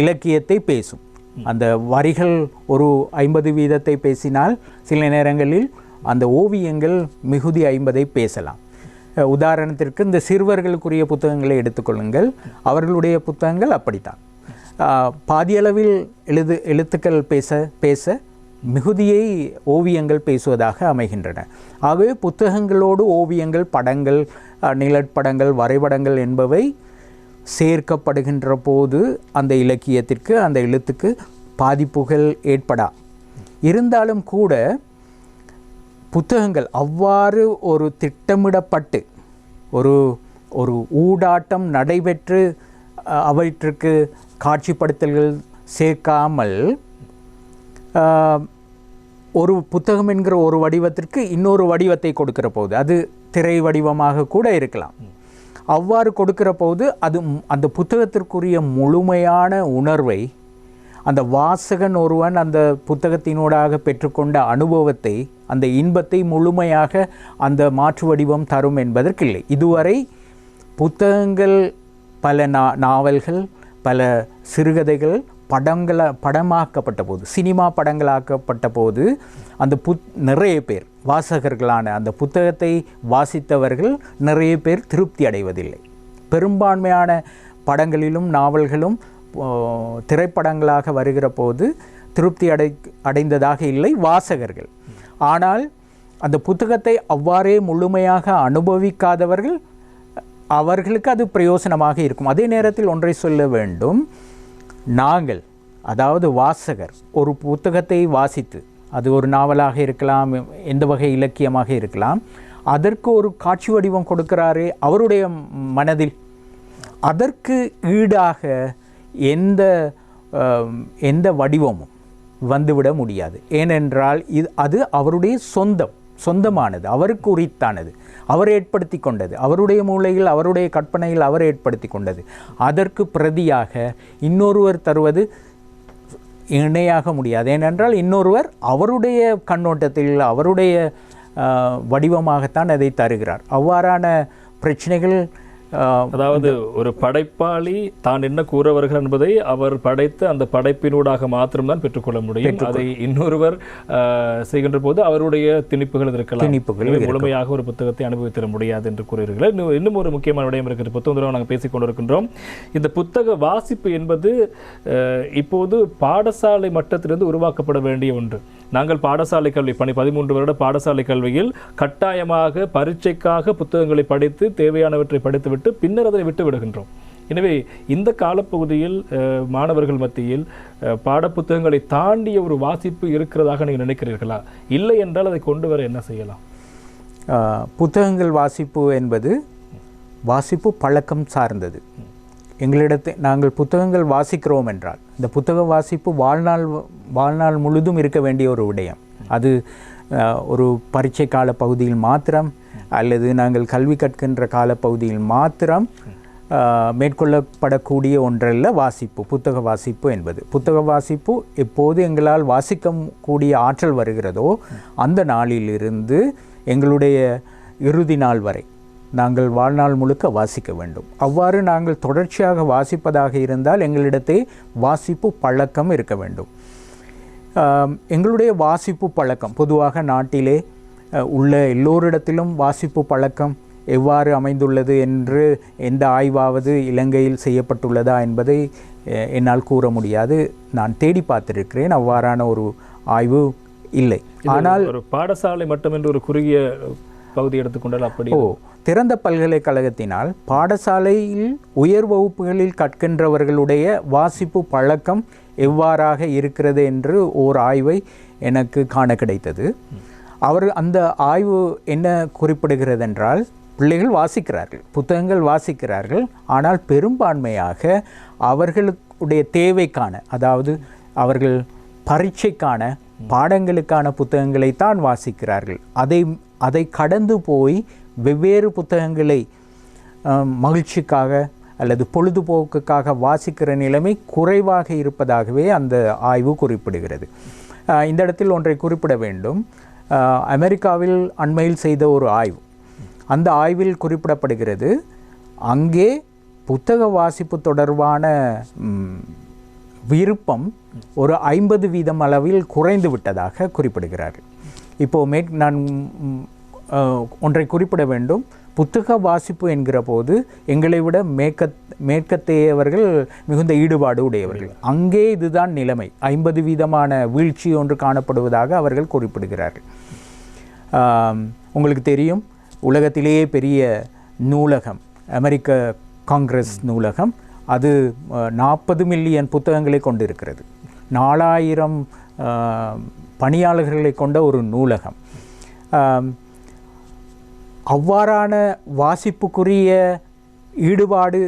இலக்கியத்தை பேசும். அந்த வரிகள் ஒரு 50% பேசினால் சில நேரங்களில் அந்த ஓவியங்கள் மிகுதி 50 பேசலாம். உதாரணத்திற்கு இந்த சிறுவர்களுக்குரிய புத்தகங்களை எடுத்துக்கொள்ளுங்கள். அவர்களுடைய புத்தகங்கள் அப்படித்தான். பாதியளவில் எழுத்துக்கள் பேச மிகுதியை ஓவியங்கள் பேசுவதாக அமைகின்றன. ஆகவே புத்தகங்களோடு ஓவியங்கள், படங்கள், நிழற்படங்கள், வரைபடங்கள் என்பவை சேர்க்கப்படுகின்ற போது அந்த இலக்கியத்திற்கு, அந்த எழுத்துக்கு பாதிப்புகள் ஏற்படா. இருந்தாலும் கூட புத்தகங்கள் அவ்வாறு ஒரு திட்டமிடப்பட்டு ஒரு ஊடாட்டம் நடைபெற்று அவற்றுக்கு காட்சிப்படுத்தல்கள் சேர்க்காமல் ஒரு புத்தகம் என்கிற ஒரு வடிவத்திற்கு இன்னொரு வடிவத்தை கொடுக்கிற போது, அது திரை வடிவமாக கூட இருக்கலாம், அவ்வாறு கொடுக்கிற போது அது அந்த புத்தகத்திற்குரிய முழுமையான உணர்வை அந்த வாசகன் ஒருவன் அந்த புத்தகத்தினூடாக பெற்றுக்கொண்ட அனுபவத்தை, அந்த இன்பத்தை முழுமையாக அந்த மாற்று வடிவம் தரும் என்பதற்கில்லை. இதுவரை புத்தகங்கள், பல நாவல்கள், பல சிறுகதைகள் படமாக்கப்பட்ட போது, சினிமா படங்களாக்கப்பட்ட போது அந்த நிறைய பேர் வாசகர்களான அந்த புத்தகத்தை வாசித்தவர்கள் நிறைய பேர் திருப்தி அடைவதில்லை. பெரும்பான்மையான படங்களிலும் நாவல்களும் திரைப்படங்களாக வருகிற போது திருப்தி அடைந்ததாக இல்லை வாசகர்கள். ஆனால் அந்த புத்தகத்தை அவ்வாறே முழுமையாக அனுபவிக்காதவர்கள், அவர்களுக்கு அது பிரயோசனமாக இருக்கும். அதே நேரத்தில் ஒன்றை சொல்ல வேண்டும், நாங்கள், அதாவது வாசகர், ஒரு புத்தகத்தை வாசித்து, அது ஒரு நாவலாக இருக்கலாம், எந்த வகை இலக்கியமாக இருக்கலாம், அதற்கு ஒரு காட்சி வடிவம் கொடுக்கிறாரே அவருடைய மனதில், அதற்கு ஈடாக எந்த வடிவமும் வந்துவிட முடியாது. ஏனென்றால் அது அவருடைய சொந்தமானது, அவருக்கு உரித்தானது, அவர் ஏற்படுத்தி கொண்டது, அவருடைய மூளையில், அவருடைய கற்பனையில் அவர் ஏற்படுத்தி கொண்டது. அதற்கு பிரதியாக இன்னொருவர் தருவது இணையாக முடியாது. ஏனென்றால் இன்னொருவர் அவருடைய கண்ணோட்டத்தில், அவருடைய வடிவமாகத்தான் அதை தருகிறார். அவ்வாறான பிரச்சனைகள், அதாவது ஒரு படைப்பாளி தான் என்ன கூற வருகிறார் என்பதை அவர் படைத்த அந்த படைப்பினூடாக மாத்திரம்தான் பெற்றுக்கொள்ள முடியும். அதை இன்னொருவர் செய்கின்ற போது அவருடைய திணிப்புகள் இருக்கலாம், முழுமையாக ஒரு புத்தகத்தை அனுபவித்திட முடியாது என்று கூறுகிறீர்கள். இன்னும் ஒரு முக்கியமான விடயம் இருக்கிறது. புத்தகம் நாங்கள் பேசிக் கொண்டிருக்கின்றோம். இந்த புத்தக வாசிப்பு என்பது இப்போது பாடசாலை மட்டத்திலிருந்து உருவாக்கப்பட வேண்டிய ஒன்று. நாங்கள் பாடசாலை கல்வி 13 வருட பாடசாலை கல்வியில் கட்டாயமாக பரீட்சைக்காக புத்தகங்களை படித்து தேவையானவற்றை படித்துவிட்டு பின்னர் அதை விட்டு விடுகின்றோம். எனவே இந்த காலப்பகுதியில் மாணவர்கள் மத்தியில் பாடப்புத்தகங்களை தாண்டிய ஒரு வாசிப்பு இருக்கிறதாக நீங்கள் நினைக்கிறீர்களா? இல்லை என்றால் அதை கொண்டு வர என்ன செய்யலாம்? புத்தகங்கள் வாசிப்பு என்பது வாசிப்பு பழக்கம் சார்ந்தது. நாங்கள் புத்தகங்கள் வாசிக்கிறோம் என்றால் இந்த புத்தக வாசிப்பு வாழ்நாள் முழுதும் இருக்க வேண்டிய ஒரு விடயம். அது ஒரு பரீட்சை கால பகுதியில் மாத்திரம் அல்லது நாங்கள் கல்வி கற்கின்ற காலப்பகுதியில் மாத்திரம் மேற்கொள்ளப்படக்கூடிய ஒன்றல்ல வாசிப்பு, புத்தக வாசிப்பு என்பது. புத்தக வாசிப்பு எப்போது எங்களால் வாசிக்கக்கூடிய ஆற்றல் வருகிறதோ அந்த நாளிலிருந்து எங்களுடைய இறுதி நாள் வரை நாங்கள் வாழ்நாள் முழுக்க வாசிக்க வேண்டும். அவ்வாறு நாங்கள் தொடர்ச்சியாக வாசிப்பதாக இருந்தால் எங்களிடத்தே வாசிப்பு பழக்கம் இருக்க வேண்டும். எங்களுடைய வாசிப்பு பழக்கம் பொதுவாக நாட்டிலே உள்ள எல்லோரிடத்திலும் வாசிப்பு பழக்கம் எவ்வாறு அமைந்துள்ளது என்று எந்த ஆய்வாவது இலங்கையில் செய்யப்பட்டுள்ளதா என்பதை என்னால் கூற முடியாது. நான் தேடி பார்த்திருக்கிறேன், அவ்வாறான ஒரு ஆய்வு இல்லை. ஆனால் ஒரு பாடசாலை மட்டுமென்று ஒரு குறுகிய பகுதி எடுத்துக்கொண்டால் அப்படி திறந்த பல்கலைக்கழகத்தினால் பாடசாலையில் உயர் வகுப்புகளில் கற்கின்றவர்களுடைய வாசிப்பு பழக்கம் எவ்வாறாக இருக்கிறது என்று ஓர் ஆய்வை எனக்கு காண கிடைத்தது. அந்த ஆய்வு என்ன குறிப்பிடுகிறது என்றால், பிள்ளைகள் வாசிக்கிறார்கள், புத்தகங்கள் வாசிக்கிறார்கள், ஆனால் பெரும்பான்மையாக உடைய தேவைக்கான, அதாவது அவர்கள் பரீட்சைக்கான பாடங்களுக்கான புத்தகங்களைத்தான் வாசிக்கிறார்கள். அதை கடந்து போய் வெவ்வேறு புத்தகங்களை மகிழ்ச்சிக்காக அல்லது பொழுதுபோக்குக்காக வாசிக்கிற நிலைமை குறைவாக இருப்பதாகவே அந்த ஆய்வு குறிப்பிடுகிறது. இந்த இடத்தில் ஒன்றை குறிப்பிட வேண்டும். அமெரிக்காவில் அண்மையில் செய்த ஒரு ஆய்வு, அந்த ஆய்வில் குறிப்பிடப்படுகிறது, அங்கே புத்தக வாசிப்பு தொடர்பான விருப்பம் ஒரு 50% அளவில் குறைந்து விட்டதாக குறிப்பிடுகிறார்கள். இப்போது நான் ஒன்றை குறிப்பிட வேண்டும். புத்தக வாசிப்பு என்கிற போது எங்களை விட மேற்கத்தையவர்கள் மிகுந்த ஈடுபாடு உடையவர்கள். அங்கே இதுதான் நிலைமை. 50% வீழ்ச்சி ஒன்று காணப்படுவதாக அவர்கள் குறிப்பிடுகிறார்கள். உங்களுக்கு தெரியும், உலகத்திலேயே பெரிய நூலகம் அமெரிக்க காங்கிரஸ் நூலகம், அது 40 மில்லியன் புத்தகங்களை கொண்டிருக்கிறது. 4000 பணியாளர்களை கொண்ட ஒரு நூலகம். அவ்வாறான வாசிப்புக்குரிய ஈடுபாடு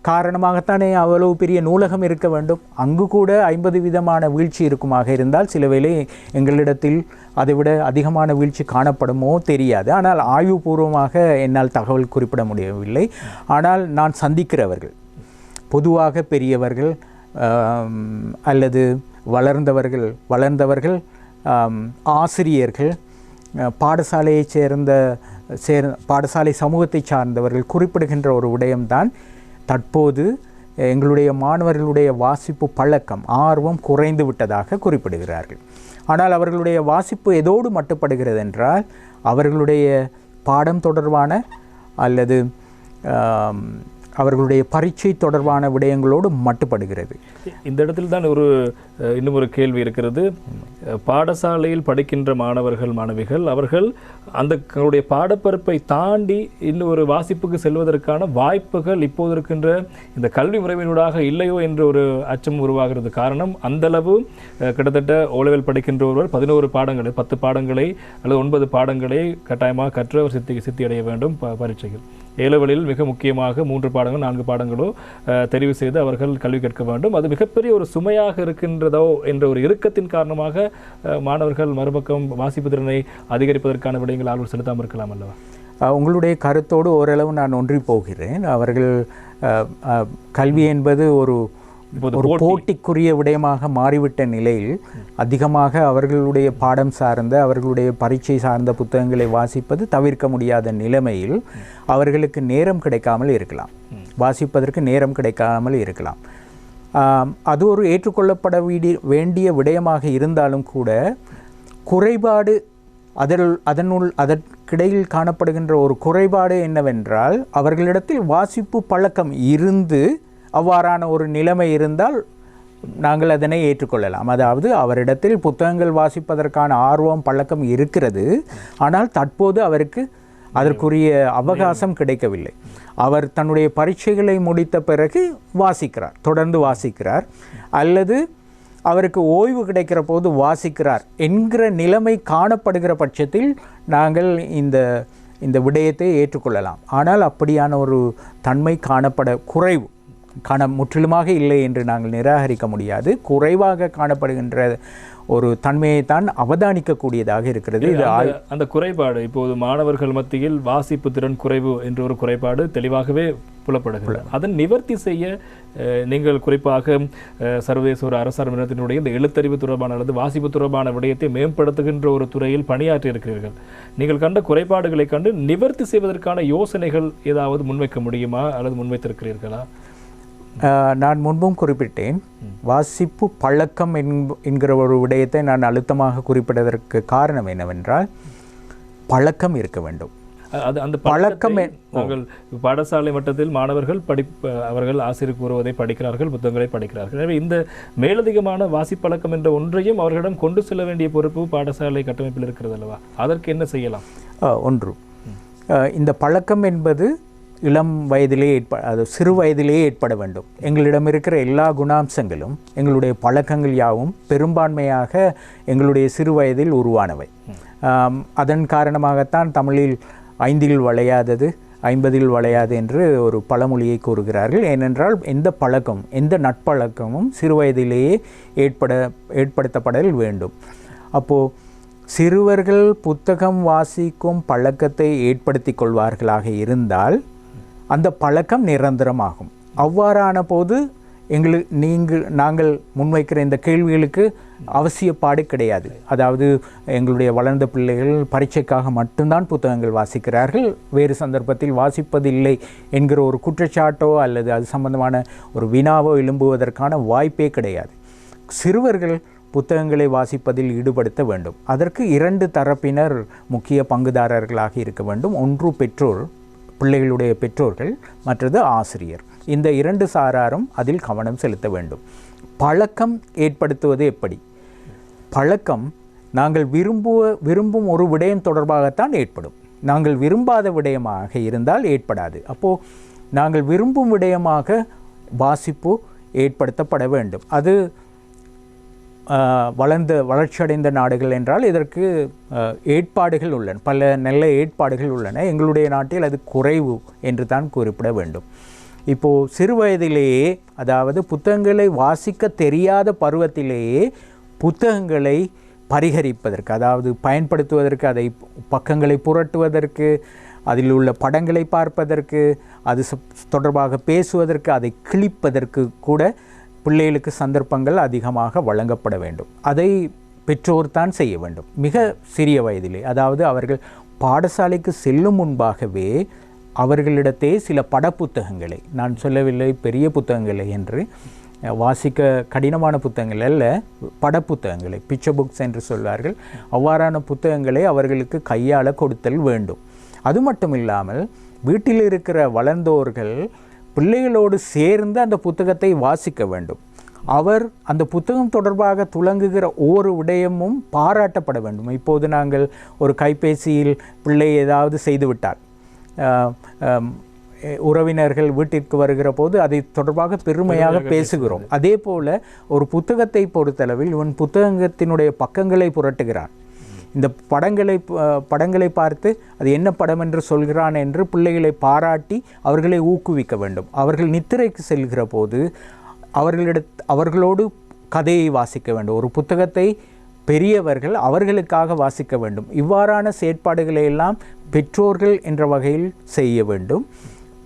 காரணமாகத்தானே அவ்வளவு பெரிய நூலகம் இருக்க வேண்டும். அங்கு கூட 50% வீழ்ச்சி இருக்குமாக இருந்தால் சில வேளை எங்களிடத்தில் அதைவிட அதிகமான வீழ்ச்சி காணப்படுமோ தெரியாது. ஆனால் ஆய்வுபூர்வமாக என்னால் தகவல் குறிப்பிட முடியவில்லை. ஆனால் நான் சந்திக்கிறவர்கள், பொதுவாக பெரியவர்கள் அல்லது வளர்ந்தவர்கள், ஆசிரியர்கள், பாடசாலையைச் பாடசாலை சமூகத்தை சார்ந்தவர்கள் குறிப்பிடுகின்ற ஒரு விடயம்தான், தற்போது எங்களுடைய மாணவர்களுடைய வாசிப்பு பழக்கம், ஆர்வம் குறைந்து விட்டதாக குறிப்பிடுகிறார்கள். ஆனால் அவர்களுடைய வாசிப்பு எதோடு மட்டுப்படுகிறது என்றால், அவர்களுடைய பாடம் தொடர்பான அல்லது அவர்களுடைய பரீட்சை தொடர்பான விடயங்களோடு மட்டுப்படுகிறது. இந்த இடத்தில் தான் இன்னும் ஒரு கேள்வி இருக்கிறது. பாடசாலையில் படிக்கின்ற மாணவிகள் அவர்கள் தங்களுடைய பாடப்பரப்பை தாண்டி இன்னும் ஒரு வாசிப்புக்கு செல்வதற்கான வாய்ப்புகள் இப்போது இருக்கின்ற இந்த கல்வி முறையினூடாக இல்லையோ என்ற ஒரு அச்சம் உருவாகிறது. காரணம், அந்தளவு கிட்டத்தட்ட ஓலெவல் படிக்கின்ற ஒருவர் 11 பாடங்களை 10 பாடங்களை அல்லது 9 பாடங்களை கட்டாயமாக கற்று அவர் சித்தி அடைய வேண்டும் பரீட்சைகள். ஏலவெளியில் மிக முக்கியமாக 3 பாடங்கள் 4 பாடங்களோ தெரிவு செய்து அவர்கள் கல்வி கற்க வேண்டும். அது மிகப்பெரிய ஒரு சுமையாக இருக்கின்றதோ என்ற ஒரு இறுக்கத்தின் காரணமாக மாணவர்கள் மறுபக்கம் வாசிப்பு திறனை அதிகரிப்பதற்கான விடயங்கள் ஆர்வம் செலுத்தாமல் இருக்கலாம் அல்லவா? உங்களுடைய கருத்தோடு ஓரளவு நான் ஒன்றி போகிறேன். அவர்கள் கல்வி என்பது ஒரு போட்டிக்குரிய விடயமாக மாறிவிட்ட நிலையில் அதிகமாக அவர்களுடைய பாடம் சார்ந்த, அவர்களுடைய பரீட்சை சார்ந்த புத்தகங்களை வாசிப்பது தவிர்க்க முடியாத நிலைமையில் அவர்களுக்கு நேரம் கிடைக்காமல் இருக்கலாம், வாசிப்பதற்கு நேரம் கிடைக்காமல் இருக்கலாம். அது ஒரு ஏற்றுக்கொள்ளப்பட வேண்டிய விடயமாக இருந்தாலும் கூட, குறைபாடு அதற்கிடையில் காணப்படுகின்ற ஒரு குறைபாடு என்னவென்றால், அவர்களிடத்தில் வாசிப்பு பழக்கம் இருந்து அவ்வாறான ஒரு நிலைமை இருந்தால் நாங்கள் அதனை ஏற்றுக்கொள்ளலாம். அதாவது அவரிடத்தில் புத்தகங்கள் வாசிப்பதற்கான ஆர்வம் பழக்கம் இருக்கிறது, ஆனால் தற்போது அவருக்கு அதற்குரிய அவகாசம் கிடைக்கவில்லை. அவர் தன்னுடைய பரீட்சைகளை முடித்த பிறகு தொடர்ந்து வாசிக்கிறார், அல்லது அவருக்கு ஓய்வு கிடைக்கிற போது வாசிக்கிறார் என்கிற நிலைமை காணப்படுகிற பட்சத்தில் நாங்கள் இந்த விடயத்தை ஏற்றுக்கொள்ளலாம். ஆனால் அப்படியான ஒரு தன்மை முற்றிலுமாக இல்லை என்று நாங்கள் நிராகரிக்க முடியாது. குறைவாக காணப்படுகின்ற ஒரு தன்மையை தான் அவதானிக்கக்கூடியதாக இருக்கிறது. அந்த குறைபாடு இப்போது மாணவர்கள் மத்தியில் வாசிப்பு திறன் குறைவு என்ற ஒரு குறைபாடு தெளிவாகவே புலப்படுகிறது. அதன் நிவர்த்தி செய்ய நீங்கள் குறிப்பாக சர்வதேச ஒரு அரசார் நிறுவனத்தினுடைய இந்த எழுத்தறிவு தொடர்பான அல்லது வாசிப்பு தொடர்பான விடயத்தை மேம்படுத்துகின்ற ஒரு துறையில் பணியாற்றி இருக்கிறீர்கள். நீங்கள் கண்ட குறைபாடுகளை கண்டு நிவர்த்தி செய்வதற்கான யோசனைகள் ஏதாவது முன்வைக்க முடியுமா அல்லது முன்வைத்திருக்கிறீர்களா? நான் முன்பும் குறிப்பிட்டேன், வாசிப்பு பழக்கம் என்கிற ஒரு விடயத்தை நான் அழுத்தமாக குறிப்பிடுவதற்கு காரணம் என்னவென்றால், பழக்கம் இருக்க வேண்டும். அந்த பழக்கம் நாங்கள் பாடசாலை மட்டத்தில் மாணவர்கள் அவர்கள் ஆசிரியர் கூறுவதை படிக்கிறார்கள், புத்தகங்களை படிக்கிறார்கள். எனவே இந்த மேலதிகமான வாசிப்பழக்கம் என்ற ஒன்றையும் அவர்களிடம் கொண்டு செல்ல வேண்டிய பொறுப்பு பாடசாலை கட்டமைப்பில் இருக்கிறது அல்லவா? அதற்கு என்ன செய்யலாம்? ஒன்று, இந்த பழக்கம் என்பது இளம் வயதிலே சிறு வயதிலேயே ஏற்பட வேண்டும். எங்களிடம் இருக்கிற எல்லா குணாம்சங்களும், எங்களுடைய பழக்கங்கள் யாவும் பெரும்பான்மையாக எங்களுடைய சிறு வயதில் உருவானவை. அதன் காரணமாகத்தான் தமிழில் 5 வளையாதது 50 வளையாது என்று ஒரு பழமொழியை கூறுகிறார்கள். ஏனென்றால் எந்த பழக்கம், எந்த நட்பழக்கமும் சிறுவயதிலேயே ஏற்படுத்தப்படல் வேண்டும். அப்போது சிறுவர்கள் புத்தகம் வாசிக்கும் பழக்கத்தை ஏற்படுத்தி கொள்வார்களாக இருந்தால் அந்த பழக்கம் நிரந்தரமாகும். அவ்வாறான போது நாங்கள் முன்வைக்கிற இந்த கேள்விகளுக்கு அவசியப்பாடு கிடையாது. அதாவது எங்களுடைய வளர்ந்த பிள்ளைகள் பரீட்சைக்காக மட்டும்தான் புத்தகங்கள் வாசிக்கிறார்கள், வேறு சந்தர்ப்பத்தில் வாசிப்பதில்லை என்கிற ஒரு குற்றச்சாட்டோ அல்லது அது சம்பந்தமான ஒரு வினாவோ எழும்புவதற்கான வாய்ப்பே கிடையாது. சிறுவர்கள் புத்தகங்களை வாசிப்பதில் ஈடுபடுத்த வேண்டும். அதற்கு 2 தரப்பினர் முக்கிய பங்குதாரர்களாக இருக்க வேண்டும். ஒன்று பெற்றோர், பிள்ளைகளுடைய பெற்றோர்கள், மற்றது ஆசிரியர். இந்த 2 சாராரும் அதில் கவனம் செலுத்த வேண்டும். பழக்கம் ஏற்படுத்துவது எப்படி? பழக்கம் நாங்கள் விரும்பும் ஒரு விடயம் தொடர்பாகத்தான் ஏற்படும். நாங்கள் விரும்பாத விடயமாக இருந்தால் ஏற்படாது. அப்போது நாங்கள் விரும்பும் விடயமாக வாசிப்பு ஏற்படுத்தப்பட வேண்டும். அது வளர்ச்சியடைந்த நாடுகள் என்றால் இதற்கு ஏற்பாடுகள் உள்ளன, பல நல்ல ஏற்பாடுகள் உள்ளன. எங்களுடைய நாட்டில் அது குறைவு என்று தான் குறிப்பிட வேண்டும். இப்போது சிறு வயதிலேயே, அதாவது புத்தகங்களை வாசிக்க தெரியாத பருவத்திலேயே புத்தகங்களை பரிகரிப்பதற்கு, அதாவது பயன்படுத்துவதற்கு, அதை பக்கங்களை புரட்டுவதற்கு, அதில் உள்ள படங்களை பார்ப்பதற்கு, அது தொடர்பாக பேசுவதற்கு, அதை கிழிப்பதற்கு கூட பிள்ளைகளுக்கு சந்தர்ப்பங்கள் அதிகமாக வழங்கப்பட வேண்டும். அதை பெற்றோர் தான் செய்ய வேண்டும். மிக சிறிய வயதிலே, அதாவது அவர்கள் பாடசாலைக்கு செல்லும் முன்பாகவே அவர்களிடத்தே சில படப்புத்தகங்களை, நான் சொல்லவில்லை பெரிய புத்தகங்களை என்று, வாசிக்க கடினமான புத்தகங்கள் அல்ல, படப்புத்தகங்களை, பிக்சர் புக்ஸ் என்று சொல்வார்கள், அவ்வாறான புத்தகங்களை அவர்களுக்கு கையாள கொடுத்தல் வேண்டும். அது மட்டும் இல்லாமல் வீட்டில் இருக்கிற வளர்ந்தோர்கள் பிள்ளைகளோடு சேர்ந்து அந்த புத்தகத்தை வாசிக்க வேண்டும். அவர் அந்த புத்தகம் தொடர்பாக துலங்குகிற ஒவ்வொரு விடயமும் பாராட்டப்பட வேண்டும். இப்போது நாங்கள் ஒரு கைபேசியில் பிள்ளை ஏதாவது செய்துவிட்டால் உறவினர்கள் வீட்டிற்கு வருகிற போது அதை தொடர்பாக பெருமையாக பேசுகிறோம். அதே போல் ஒரு புத்தகத்தை பொறுத்தளவில் இவன் புத்தகத்தினுடைய பக்கங்களை புரட்டுகிறான், இந்த படங்களை பார்த்து அது என்ன படம் என்று சொல்கிறான் என்று பிள்ளைகளை பாராட்டி அவர்களை ஊக்குவிக்க வேண்டும். அவர்கள் நித்திரைக்கு செல்கிற போது அவர்களோடு கதையை வாசிக்க வேண்டும். ஒரு புத்தகத்தை பெரியவர்கள் அவர்களுக்காக வாசிக்க வேண்டும். இவ்வாறான செயற்பாடுகளை எல்லாம் பெற்றோர்கள் என்ற வகையில் செய்ய வேண்டும்.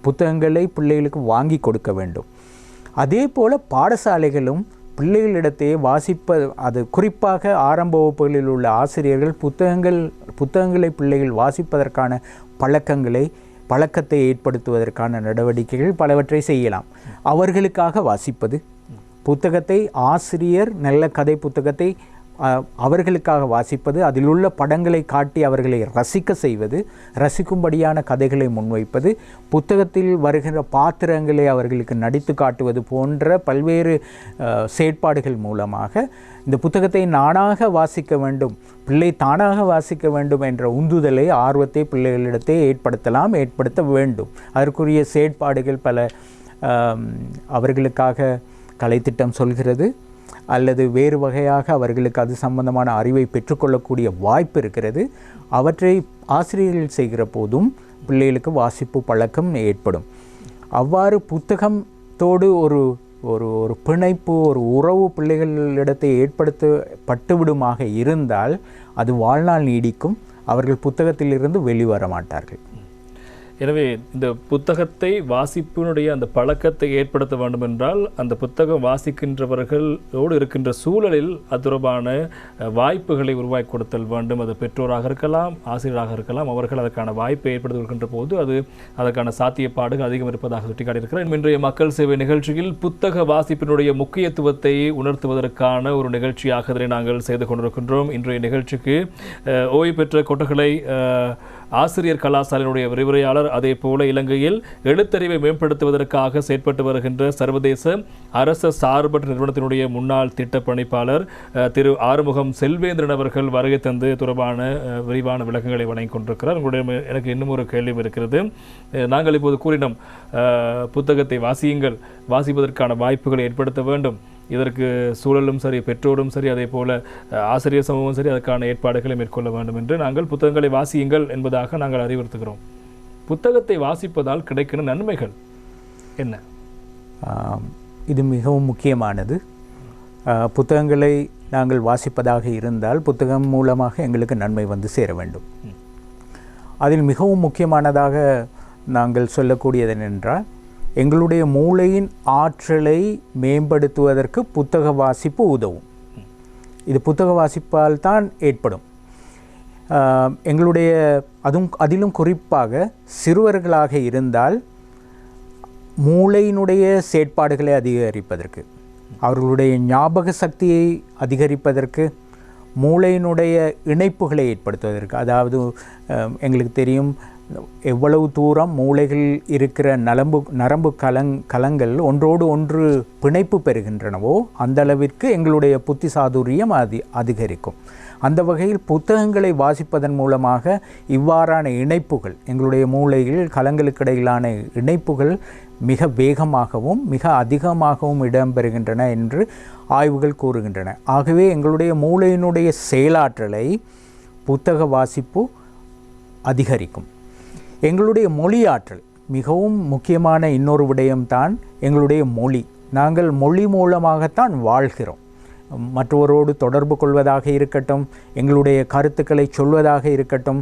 புத்தகங்களை பிள்ளைகளுக்கு வாங்கி கொடுக்க வேண்டும். அதே போல் பாடசாலைகளும் பிள்ளைகளிடத்தையே அது குறிப்பாக ஆரம்ப வகுப்புகளில் உள்ள ஆசிரியர்கள் புத்தகங்களை பிள்ளைகள் வாசிப்பதற்கான பழக்கத்தை ஏற்படுத்துவதற்கான நடவடிக்கைகள் பலவற்றை செய்யலாம். அவர்களுக்காக வாசிப்பது, புத்தகத்தை ஆசிரியர் நல்ல கதை புத்தகத்தை அவர்களுக்காக வாசிப்பது, அதில் உள்ள படங்களை காட்டி அவர்களை ரசிக்க செய்வது, ரசிக்கும்படியான கதைகளை முன்வைப்பது, புத்தகத்தில் வருகின்ற பாத்திரங்களை அவர்களுக்கு நடித்து காட்டுவது போன்ற பல்வேறு செயற்பாடுகள் மூலமாக இந்த புத்தகத்தை நானாக வாசிக்க வேண்டும், பிள்ளை தானாக வாசிக்க வேண்டும் என்ற உந்துதலை, ஆர்வத்தை பிள்ளைகளிடத்தே ஏற்படுத்த வேண்டும். அதற்குரிய செயற்பாடுகள் பல அவர்களுக்காக கலைத்திட்டம் சொல்கிறது, அல்லது வேறு வகையாக அவர்களுக்கு அது சம்பந்தமான அறிவை பெற்றுக்கொள்ளக்கூடிய வாய்ப்பு இருக்கிறது. அவற்றை ஆசிரியர்கள் செய்கிற போதும் பிள்ளைகளுக்கு வாசிப்பு பழக்கம் ஏற்படும். அவ்வாறு புத்தகத்தோடு ஒரு ஒரு பிணைப்பு, ஒரு உறவு பிள்ளைகளிடத்தை ஏற்படுத்தப்பட்டுவிடுமாக இருந்தால் அது வாழ்நாள் நீடிக்கும். அவர்கள் புத்தகத்திலிருந்து வெளிவர மாட்டார்கள். எனவே இந்த புத்தகத்தை வாசிப்பினுடைய அந்த பழக்கத்தை ஏற்படுத்த வேண்டும் என்றால் அந்த புத்தகம் வாசிக்கின்றவர்களோடு இருக்கின்ற சூழலில் அது தொடர்பான வாய்ப்புகளை உருவாக்கி கொடுத்தல் வேண்டும். அது பெற்றோராக இருக்கலாம், ஆசிரியராக இருக்கலாம். அவர்கள் அதற்கான வாய்ப்பை ஏற்படுத்தி கொடுக்கின்ற போது அதற்கான சாத்தியப்பாடுகள் அதிகம் இருப்பதாக சுட்டிக்காட்டியிருக்கிறார். இன்றைய மக்கள் சேவை நிகழ்ச்சியில் புத்தக வாசிப்பினுடைய முக்கியத்துவத்தை உணர்த்துவதற்கான ஒரு நிகழ்ச்சியாக இதனை நாங்கள் செய்து கொண்டிருக்கின்றோம். இன்றைய நிகழ்ச்சிக்கு ஓய்வு பெற்ற கொட்டகலை ஆசிரியர் கலாசாலையினுடைய விரிவுரையாளர், அதே போல இலங்கையில் எழுத்தறிவை மேம்படுத்துவதற்காக செயற்பட்டு வருகின்ற சர்வதேச அரச சார்பற்ற நிறுவனத்தினுடைய முன்னாள் திட்ட பணிப்பாளர் திரு ஆறுமுகம் செல்வேந்திரன் அவர்கள் வருகை தந்து தொடர்பான விரிவான விளக்கங்களை வழங்கிக் கொண்டிருக்கிறார். உங்களுடைய எனக்கு இன்னும் ஒரு கேள்வி இருக்கிறது. நாங்கள் இப்போது கூறினோம், புத்தகத்தை வாசிப்பதற்கான வாய்ப்புகளை ஏற்படுத்த வேண்டும். இதற்கு சூழலும் சரி, பெற்றோரும் சரி, அதே போல ஆசிரியர் சமூகமும் சரி அதற்கான ஏற்பாடுகளை மேற்கொள்ள வேண்டும் என்று நாங்கள் புத்தகங்களை வாசியுங்கள் என்பதாக நாங்கள் அறிவுறுத்துகிறோம். புத்தகத்தை வாசிப்பதால் கிடைக்கிற நன்மைகள் என்ன? இது மிகவும் முக்கியமானது. புத்தகங்களை நாங்கள் வாசிப்பதாக இருந்தால் புத்தகம் மூலமாக எங்களுக்கு நன்மை வந்து சேர வேண்டும். அதில் மிகவும் முக்கியமானதாக நாங்கள் சொல்லக்கூடியது என்னென்றால், எங்களுடைய மூளையின் ஆற்றலை மேம்படுத்துவதற்கு புத்தக வாசிப்பு உதவும். இது புத்தக வாசிப்பால் தான் ஏற்படும். எங்களுடைய அதிலும் குறிப்பாக சிறுவர்களாக இருந்தால் மூளையினுடைய செயற்பாடுகளை அதிகரிப்பதற்கு, அவர்களுடைய ஞாபக சக்தியை அதிகரிப்பதற்கு, மூளையினுடைய இணைப்புகளை ஏற்படுத்துவதற்கு, அதாவது எங்களுக்கு தெரியும் எவ்வளவு தூரம் மூளைகள் இருக்கிற நரம்பு கலங்கள் ஒன்றோடு ஒன்று பிணைப்பு பெறுகின்றனவோ அந்த அளவிற்கு எங்களுடைய புத்தி சாதுரியம் அதிகரிக்கும். அந்த வகையில் புத்தகங்களை வாசிப்பதன் மூலமாக இவ்வாறான இணைப்புகள், எங்களுடைய மூளையில் கலங்களுக்கு இடையிலான இணைப்புகள் மிக வேகமாகவும் மிக அதிகமாகவும் இடம்பெறுகின்றன என்று ஆய்வுகள் கூறுகின்றன. ஆகவே எங்களுடைய மூளையினுடைய செயலாற்றலை புத்தக வாசிப்பு அதிகரிக்கும். எங்களுடைய மொழியாற்றல் மிகவும் முக்கியமான இன்னொரு விடயம்தான் எங்களுடைய மொழி. நாங்கள் மொழி மூலமாகத்தான் வாழ்கிறோம். மற்றவரோடு தொடர்பு கொள்வதாக இருக்கட்டும், எங்களுடைய கருத்துக்களை சொல்வதாக இருக்கட்டும்,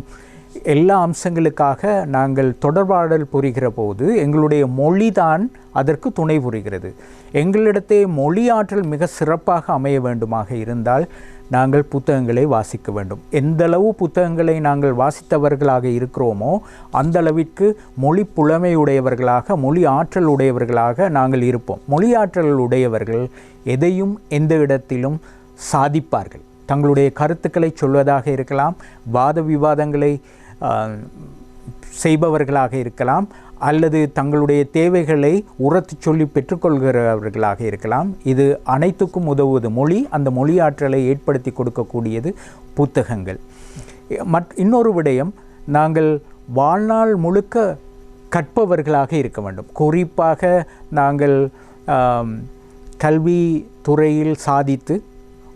எல்லா அம்சங்களுக்காக நாங்கள் தொடர்பாடல் புரிகிற போது எங்களுடைய மொழிதான் அதற்கு துணை புரிகிறது. எங்களிடத்தே மொழியாற்றல் மிக சிறப்பாக அமைய வேண்டுமாக இருந்தால் நாங்கள் புத்தகங்களை வாசிக்க வேண்டும். எந்தளவு புத்தகங்களை நாங்கள் வாசித்தவர்களாக இருக்கிறோமோ அந்த அளவிற்கு மொழி புலமை உடையவர்களாக, மொழி ஆற்றல் உடையவர்களாக நாங்கள் இருப்போம். மொழி ஆற்றல் உடையவர்கள் எதையும் எந்த இடத்திலும் சாதிப்பார்கள். தங்களுடைய கருத்துக்களை சொல்வதாக இருக்கலாம், வாத விவாதங்களை செய்பவர்களாக இருக்கலாம், அல்லது தங்களுடைய தேவைகளை உரத்து சொல்லி பெற்றுக்கொள்கிறவர்களாக இருக்கலாம். இது அனைத்துக்கும் உதவுவது மொழி. அந்த மொழி ஆற்றலை ஏற்படுத்தி கொடுக்கக்கூடியது புத்தகங்கள். இன்னொரு விடயம், நாங்கள் வாழ்நாள் முழுக்க கற்பவர்களாக இருக்க வேண்டும். குறிப்பாக நாங்கள் கல்வி துறையில் சாதித்து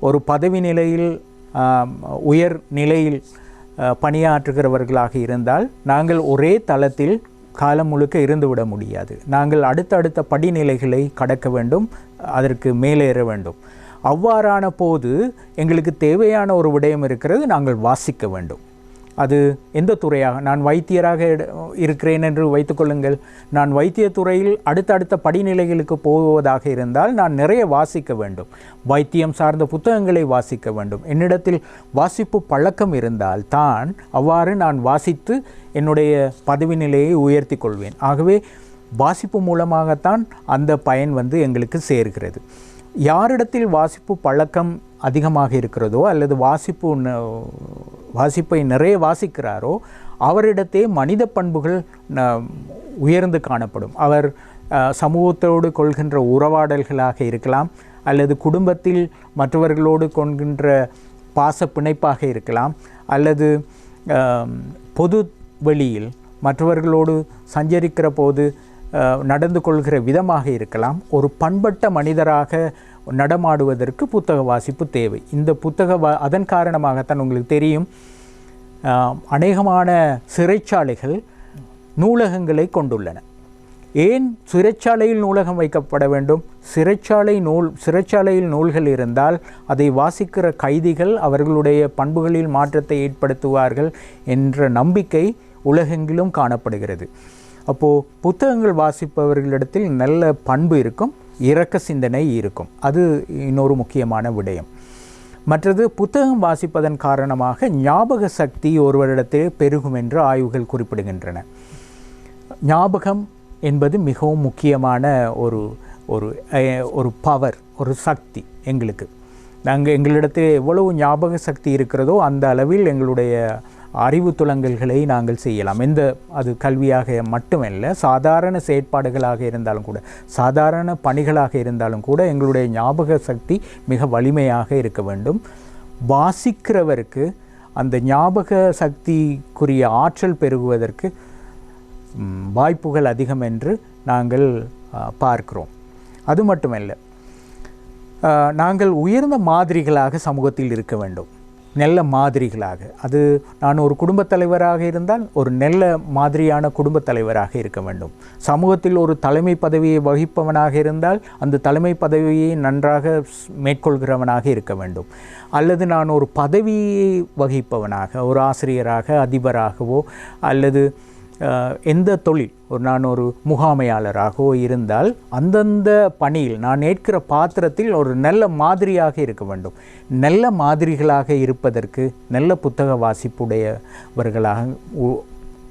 ஒரு பதவி நிலையில் உயர் நிலையில் பணியாற்றுகிறவர்களாக இருந்தால் நாங்கள் ஒரே தளத்தில் காலம் முழுக்க இருந்துவிட முடியாது. நாங்கள் அடுத்தடுத்த படிநிலைகளை கடக்க வேண்டும், அதற்கு மேலேற வேண்டும். அவ்வாறான போது எங்களுக்கு தேவையான ஒரு விடயம் இருக்கிறது, நாங்கள் வாசிக்க வேண்டும். அது எந்த துறையாக, நான் வைத்தியராக இருக்கிறேன் என்று வைத்துக்கொள்ளுங்கள். நான் வைத்திய துறையில் அடுத்தடுத்த படிநிலைகளுக்கு போவதாக இருந்தால் நான் நிறைய வாசிக்க வேண்டும். வைத்தியம் சார்ந்த புத்தகங்களை வாசிக்க வேண்டும். என்னிடத்தில் வாசிப்பு பழக்கம் இருந்தால் தான் அவ்வாறு நான் வாசித்து என்னுடைய பதவி நிலையை உயர்த்தி கொள்வேன். ஆகவே வாசிப்பு மூலமாகத்தான் அந்த பயன் வந்து எங்களுக்கு சேர்கிறது. யாரிடத்தில் வாசிப்பு பழக்கம் அதிகமாக இருக்கிறதோ அல்லது வாசிப்பை நிறைய வாசிக்கிறாரோ அவரிடத்தே மனித பண்புகள் உயர்ந்து காணப்படும். அவர் சமூகத்தோடு கொள்கின்ற உறவாடல்களாக இருக்கலாம், அல்லது குடும்பத்தில் மற்றவர்களோடு கொள்கின்ற பாச பிணைப்பாக இருக்கலாம், அல்லது பொது வெளியில் மற்றவர்களோடு சஞ்சரிக்கிற போது நடந்து கொள்கிற விதமாக இருக்கலாம். ஒரு பண்பட்ட மனிதராக நடமாடுவதற்கு புத்தக வாசிப்பு தேவை. இந்த அதன் காரணமாகத்தான் உங்களுக்கு தெரியும், அநேகமான சிறைச்சாலைகள் நூலகங்களை கொண்டுள்ளன. ஏன் சிறைச்சாலையில் நூலகம் வைக்கப்பட வேண்டும்? சிறைச்சாலையில் நூல்கள் இருந்தால் அதை வாசிக்கிற கைதிகள் அவர்களுடைய பண்புகளில் மாற்றத்தை ஏற்படுத்துவார்கள் என்ற நம்பிக்கை உலகெங்கிலும் காணப்படுகிறது. அப்போது புத்தகங்கள் வாசிப்பவர்களிடத்தில் நல்ல பண்பு இருக்கும், இரக்க சிந்தனை இருக்கும். அது இன்னொரு முக்கியமான விடயம். மற்றது, புத்தகம் வாசிப்பதன் காரணமாக ஞாபக சக்தி ஒருவரிடத்தில் பெருகும் என்று ஆய்வுகள் குறிப்பிடுகின்றன. ஞாபகம் என்பது மிகவும் முக்கியமான ஒரு பவர், ஒரு சக்தி எங்களுக்கு. எங்களிடத்தில் எவ்வளவு ஞாபக சக்தி இருக்கிறதோ அந்த அளவில் எங்களுடைய அறிவு துலங்கல்களை நாங்கள் செய்யலாம். அது கல்வியாக மட்டுமல்ல, சாதாரண செயற்பாடுகளாக இருந்தாலும் கூட, சாதாரண பணிகளாக இருந்தாலும் கூட எங்களுடைய ஞாபக சக்தி மிக வலிமையாக இருக்க வேண்டும். வாசிக்கிறவருக்கு அந்த ஞாபக சக்திக்குரிய ஆற்றல் பெருகுவதற்கு வாய்ப்புகள் அதிகம் என்று நாங்கள் பார்க்கிறோம். அது மட்டுமல்ல, நாங்கள் உயர்ந்த மாதிரிகளாக சமூகத்தில் இருக்க வேண்டும். நல்ல மாதிரிகளாக. அது நான் ஒரு குடும்பத் தலைவராக இருந்தால் ஒரு நல்ல மாதிரியான குடும்பத் தலைவராக இருக்க வேண்டும். சமூகத்தில் ஒரு தலைமை பதவியை வகிப்பவனாக இருந்தால் அந்த தலைமை பதவியை நன்றாக மேற்கொள்கிறவனாக இருக்க வேண்டும். அல்லது நான் ஒரு பதவியை வகிப்பவனாக, ஒரு ஆசிரியராக, அதிபராகவோ அல்லது எந்த தொழில் நான் ஒரு முகாமையாளராகவோ இருந்தால் அந்தந்த பணியில் நான் ஏற்கிற பாத்திரத்தில் ஒரு நல்ல மாதிரியாக இருக்க வேண்டும். நல்ல மாதிரிகளாக இருப்பதற்கு நல்ல புத்தக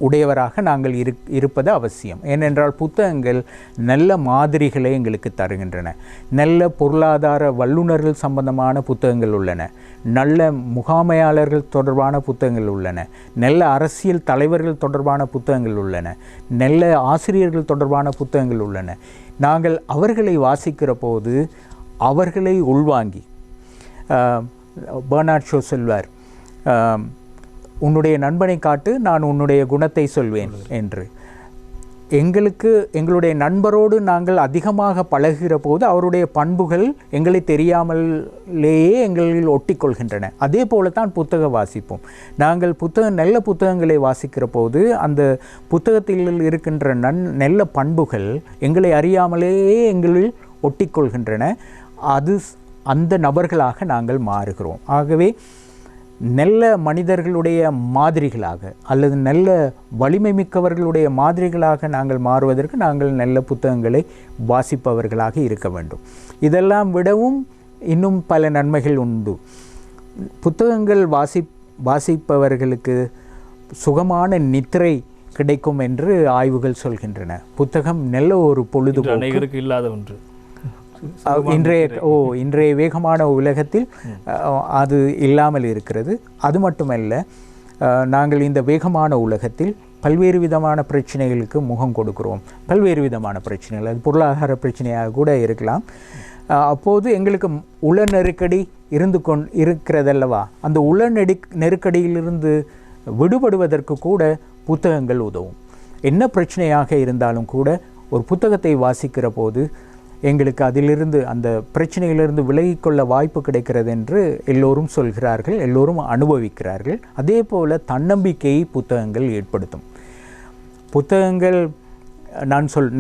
உடையவராக நாங்கள் இருப்பது அவசியம். ஏனென்றால் புத்தகங்கள் நல்ல மாதிரிகளை எங்களுக்கு தருகின்றன. நல்ல பொருளாதார வல்லுநர்கள் சம்பந்தமான புத்தகங்கள் உள்ளன, நல்ல முகாமையாளர்கள் தொடர்பான புத்தகங்கள் உள்ளன, நல்ல அரசியல் தலைவர்கள் தொடர்பான புத்தகங்கள் உள்ளன, நல்ல ஆசிரியர்கள் தொடர்பான புத்தகங்கள் உள்ளன. நாங்கள் அவர்களை வாசிக்கிற போது அவர்களை உள்வாங்கி, பெர்னார்ட் ஷோ சொல்வார், உன்னுடைய நண்பனை காட்டு, நான் உன்னுடைய குணத்தை சொல்வேன் என்று. எங்களுடைய நண்பரோடு நாங்கள் அதிகமாக பழகுகிற போது அவருடைய பண்புகள் எங்களை தெரியாமலேயே எங்களில் ஒட்டிக்கொள்கின்றன. அதே போல தான் புத்தக வாசிப்போம். நாங்கள் நல்ல புத்தகங்களை வாசிக்கிற போது அந்த புத்தகத்தில் இருக்கின்ற நல்ல பண்புகள் எங்களை அறியாமலேயே எங்களில் ஒட்டிக்கொள்கின்றன. அந்த நபர்களாக நாங்கள் மாறுகிறோம். ஆகவே நல்ல மனிதர்களுடைய மாதிரிகளாக அல்லது நல்ல வலிமை மிக்கவர்களுடைய மாதிரிகளாக நாங்கள் மாறுவதற்கு நாங்கள் நல்ல புத்தகங்களை வாசிப்பவர்களாக இருக்க வேண்டும். இதெல்லாம் விடவும் இன்னும் பல நன்மைகள் உண்டு. புத்தகங்கள் வாசிப்பவர்களுக்கு சுகமான நித்திரை கிடைக்கும் என்று ஆய்வுகள் சொல்கின்றன. புத்தகம் நல்ல ஒரு பொழுதுபோக்கு இல்லாத ஒன்று. இன்றைய வேகமான உலகத்தில் அது இல்லாமல் இருக்கிறது. அது மட்டுமல்ல, நாங்கள் இந்த வேகமான உலகத்தில் பல்வேறு விதமான பிரச்சனைகளுக்கு முகம் கொடுக்கிறோம். பல்வேறு விதமான பிரச்சனைகள், அது பொருளாதார பிரச்சனையாக கூட இருக்கலாம். அப்போது எங்களுக்கு உள நெருக்கடி இருக்கிறதல்லவா, அந்த உள நெருக்கடியிலிருந்து விடுபடுவதற்கு கூட புத்தகங்கள் உதவும். என்ன பிரச்சனையாக இருந்தாலும் கூட ஒரு புத்தகத்தை வாசிக்கிற போது எங்களுக்கு அதிலிருந்து, அந்த பிரச்சனையிலிருந்து விலகிக்கொள்ள வாய்ப்பு கிடைக்கிறது என்று எல்லோரும் சொல்கிறார்கள், எல்லோரும் அனுபவிக்கிறார்கள். அதே போல் தன்னம்பிக்கையை புத்தகங்கள் ஏற்படுத்தும். புத்தகங்கள்,